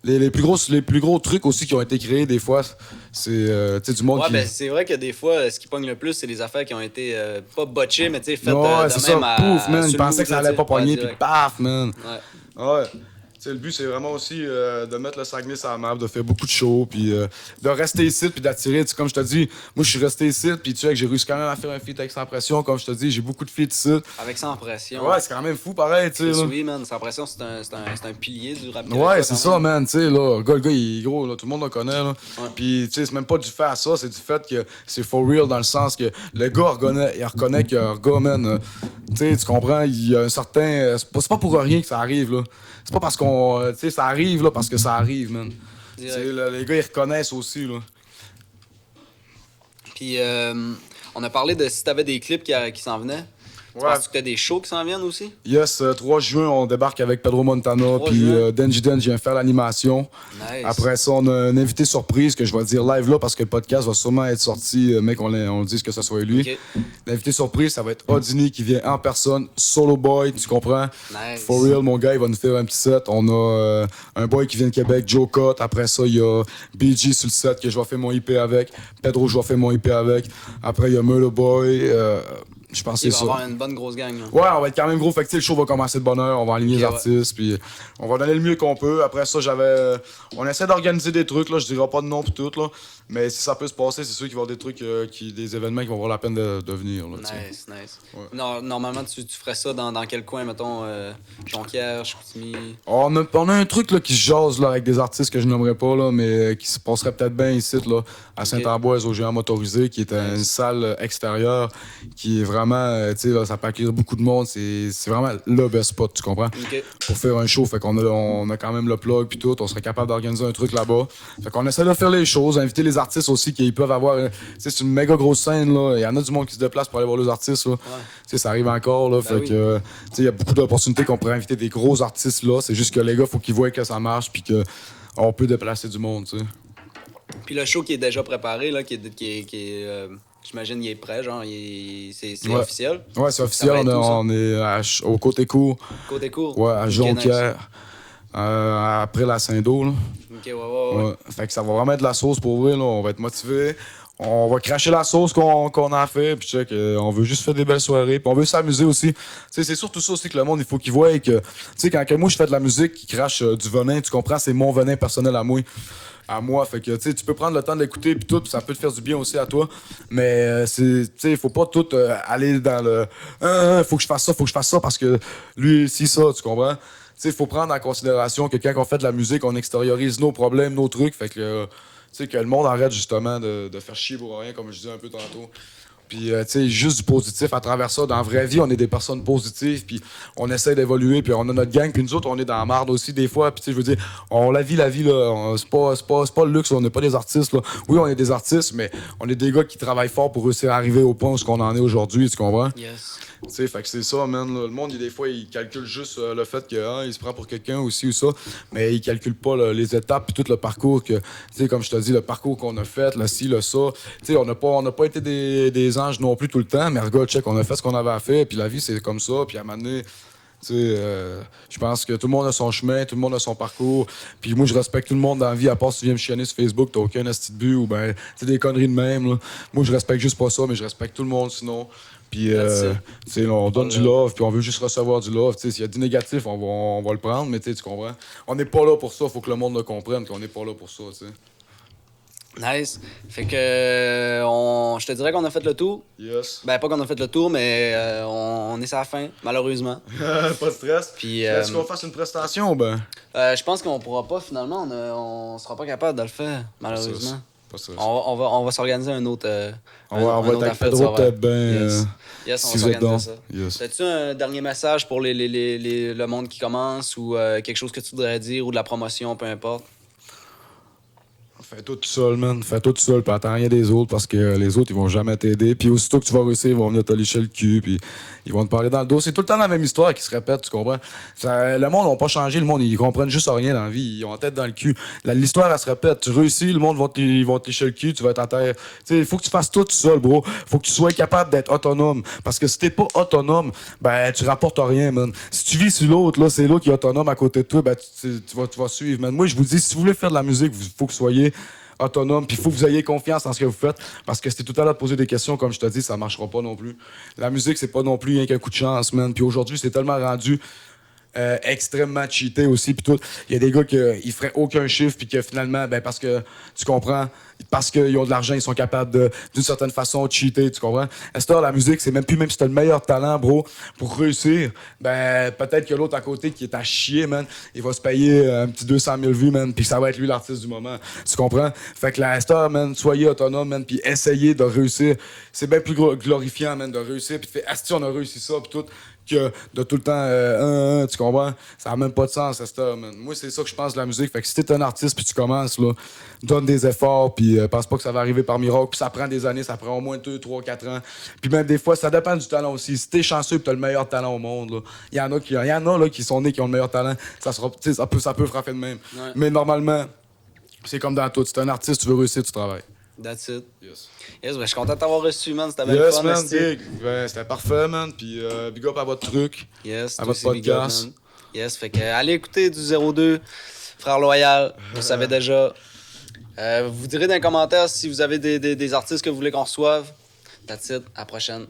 les plus gros trucs aussi qui ont été créés des fois, c'est tu sais, du monde Ouais, qui... ben c'est vrai que des fois, ce qui pogne le plus, c'est les affaires qui ont été pas botchées, mais tu sais, faites Ouais, de c'est même ça, à... pouf, man, sur je le pensais move, que ça là, allait tu pas sais. pogner, Ouais, puis direct. paf, man. Ouais. Ouais. Tu sais, le but, c'est vraiment aussi de mettre le Saguenay sur la map, de faire beaucoup de shows, puis de rester ici, puis d'attirer. Tu sais, comme je te dis, moi, je suis resté ici, puis tu sais, que j'ai réussi quand même à faire un feat avec Sans Pression. Comme je te dis, j'ai beaucoup de feats ici. Avec Sans Pression. Ouais, c'est quand même fou, pareil, tu sais. là. Oui, man, Sans Pression, c'est un pilier du rap. Ouais, c'est ça, man. man, tu sais, là, le gars, il est gros, là, tout le monde le connaît, là. Ouais. Puis, tu sais, c'est même pas du fait à ça, c'est du fait que c'est for real dans le sens que le gars il reconnaît que le gars, man, tu sais, tu comprends, il y a un certain... C'est pas pour rien que ça arrive, là. C'est pas parce qu'on... tu sais, ça arrive, là, parce que ça arrive, man. Tu Direct. sais, là, les gars, ils reconnaissent aussi, là. Puis, on a parlé de si t'avais des clips qui s'en venaient. Tu Ouais. penses que t'as des shows qui s'en viennent aussi? Yes, 3 juin, on débarque avec Pedro Montana, 3 puis juin. Denji Denji vient faire l'animation. Nice. Après ça, on a un invité surprise que je vais dire live là parce que le podcast va sûrement être sorti, mec, on dise que ce soit lui. Ok. L'invité surprise, ça va être Odini qui vient en personne, solo boy, tu comprends? Nice. For real, mon gars, il va nous faire un petit set. On a un boy qui vient de Québec, Joe Cott. Après ça, il y a BG sur le set que je vais faire mon IP avec. Pedro, je vais faire mon IP avec. Après, il y a Murder Boy. Je pense Il que c'est va y ça. avoir une bonne grosse gang. Là. Ouais, on va être quand même gros. Fait que tu sais, le show va commencer de bonne heure. On va aligner les Ok, ouais. artistes. Puis on va donner le mieux qu'on peut. Après ça, on essaie d'organiser des trucs. Là. Je dirais pas de nom pis tout. Là. Mais si ça peut se passer, c'est sûr qu'il va y avoir des trucs, des événements qui vont avoir la peine de venir. Là, Nice. Ouais. Non, normalement, tu ferais ça dans quel coin, mettons, Jonquière, Chicoutimi? On a un truc là, qui se jase là, avec des artistes que je nommerai pas, là, mais qui se passerait peut-être bien ici, là, à Saint-Ambroise, au Géant Motorisé, qui est une salle extérieure qui est vraiment, tu sais, là, ça peut accueillir beaucoup de monde. C'est vraiment le best spot, tu comprends? Ok. Pour faire un show, fait on a quand même le plug puis tout, on serait capable d'organiser un truc là-bas. Fait qu'on essaie de faire les choses, inviter les artistes aussi qui peuvent avoir, tu sais, c'est une méga grosse scène là, il y en a du monde qui se déplace pour aller voir les artistes là. Tu sais, ça arrive encore là, fait oui. que tu sais, il y a beaucoup d'opportunités qu'on pourrait inviter des gros artistes là, c'est juste que les gars, faut qu'ils voient que ça marche puis que on peut déplacer du monde, tu sais. Puis le show qui est déjà préparé, là, j'imagine, il est prêt, genre, c'est Ouais. officiel. Ouais, c'est officiel, va être où, ça? on est au côté court, Côté court. ouais, à Ok, Jonquière, après la Saint-Do là. nice. Ok, ouais. Ouais. Fait que ça va vraiment être de la sauce pour vrai, là. On va être motivé. On va cracher la sauce qu'on a fait, puis check, on veut juste faire des belles soirées, puis on veut s'amuser aussi. Tu sais, c'est surtout ça aussi que le monde, il faut qu'il voie que, tu sais, quand moi je fais de la musique qui crache du venin, tu comprends, c'est mon venin personnel à moi. Fait que, tu sais, tu peux prendre le temps de l'écouter puis tout, puis ça peut te faire du bien aussi à toi. Mais, tu sais, faut pas tout aller dans le faut que je fasse ça parce que lui, si ça, tu comprends? Tu sais, faut prendre en considération que quand on fait de la musique, on extériorise nos problèmes, nos trucs, fait que, tu sais, que le monde arrête justement de faire chier pour rien, comme je disais un peu tantôt. Puis, tu sais, juste du positif à travers ça. Dans la vraie vie, on est des personnes positives, puis on essaie d'évoluer, puis on a notre gang, puis nous autres, on est dans la marde aussi des fois. Puis, tu sais, je veux dire, on la vie, là. C'est pas le luxe, là, on n'est pas des artistes, là. Oui, on est des artistes, mais on est des gars qui travaillent fort pour réussir à arriver au point où on en est aujourd'hui, tu comprends? Yes. Tu sais, fait que c'est ça, man. Là. Le monde, des fois, il calcule juste le fait qu'il se prend pour quelqu'un aussi ou ça, mais il calcule pas les étapes puis tout le parcours que, tu sais, comme je te dis, le parcours qu'on a fait, le ci, le ça. Tu sais, on n'a pas été des anges non plus tout le temps, mais regarde, check, on a fait ce qu'on avait à faire, puis la vie, c'est comme ça, puis à un moment donné, tu sais, je pense que tout le monde a son chemin, tout le monde a son parcours. Puis moi, je respecte tout le monde dans la vie, à part si tu viens me chianer sur Facebook, t'as aucun asti de but ou ben, tu des conneries de même. Là. Moi, je respecte juste pas ça, mais je respecte tout le monde sinon. Puis, tu sais, on donne du love, puis on veut juste recevoir du love. Tu sais, s'il y a du négatif, on va le prendre, mais tu comprends. On n'est pas là pour ça, faut que le monde le comprenne qu'on n'est pas là pour ça, tu sais. Nice. Fait que, je te dirais qu'on a fait le tour. Yes. Ben, pas qu'on a fait le tour, mais on est à la fin, malheureusement. Pas de stress. Puis, Est-ce qu'on fasse une prestation, ben? je pense qu'on pourra pas, finalement, on sera pas capable de le faire, malheureusement. Pas de stress. On va s'organiser un autre. On va être avec Pedro peut-être bien. Yes, on si va vous êtes s'organiser ça. Yes. As-tu un dernier message pour le monde qui commence ou quelque chose que tu voudrais dire ou de la promotion, peu importe? Fais tout seul, man. Fais tout seul, puis attends rien des autres parce que les autres, ils vont jamais t'aider. Puis aussitôt que tu vas réussir, ils vont venir te licher le cul, puis ils vont te parler dans le dos. C'est tout le temps la même histoire qui se répète, tu comprends? Le monde n'a pas changé, le monde, ils comprennent juste rien dans la vie. Ils ont la tête dans le cul. L'histoire, elle se répète. Tu réussis, le monde ils vont te licher le cul, tu vas être à terre. Tu sais, il faut que tu fasses tout seul, bro. Faut que tu sois capable d'être autonome. Parce que si t'es pas autonome, ben, tu rapportes rien, man. Si tu vis sur l'autre, là, c'est l'autre qui est autonome à côté de toi, ben, tu vas suivre, man. Moi, je vous dis, si vous voulez faire de la musique, il faut que vous soyez autonome, puis il faut que vous ayez confiance en ce que vous faites, parce que c'était tout à l'heure de poser des questions, comme je te dis, ça marchera pas non plus. La musique, c'est pas non plus rien qu'un coup de chance, man. Puis aujourd'hui, c'est tellement rendu extrêmement cheaté aussi, puis tout. Il y a des gars qui feraient aucun chiffre, puis que finalement, ben parce que, tu comprends, parce qu'ils ont de l'argent, ils sont capables d'une certaine façon, cheater, tu comprends? À cette heure, la musique, c'est même si t'as le meilleur talent, bro, pour réussir, ben peut-être que l'autre à côté qui est à chier, man, il va se payer un petit 200 000 vues, man, puis ça va être lui l'artiste du moment, tu comprends? Fait que la à cette heure, man, soyez autonome, man, puis essayez de réussir. C'est bien plus glorifiant, man, de réussir, puis de faire, asti, on a réussi ça, puis tout, que de tout le temps, tu comprends? Ça n'a même pas de sens, à cette heure, man. Moi, c'est ça que je pense de la musique. Fait que si t'es un artiste puis tu commences, là, donne des efforts, puis pense pas que ça va arriver par miracle, puis ça prend des années, ça prend au moins 2, 3, 4 ans. Puis même des fois, ça dépend du talent aussi. Si t'es chanceux pis t'as le meilleur talent au monde, là, il y en a là, qui sont nés, qui ont le meilleur talent, ça peut frapper de même. Ouais. Mais normalement, c'est comme dans tout. Si t'es un artiste, tu veux réussir, tu travailles. That's it. Yes. Yes, ben, je suis content de t'avoir reçu, man. C'était bien Yes, fun, man, esti. big. Ben, c'était parfait, man. Puis big up à votre truc. Yes, à toi votre aussi, big up, podcast. man. Yes, fait que allez écouter du 02, Frère Loyal, vous savez déjà. Vous direz dans les commentaires si vous avez des artistes que vous voulez qu'on reçoive. That's it, à la prochaine.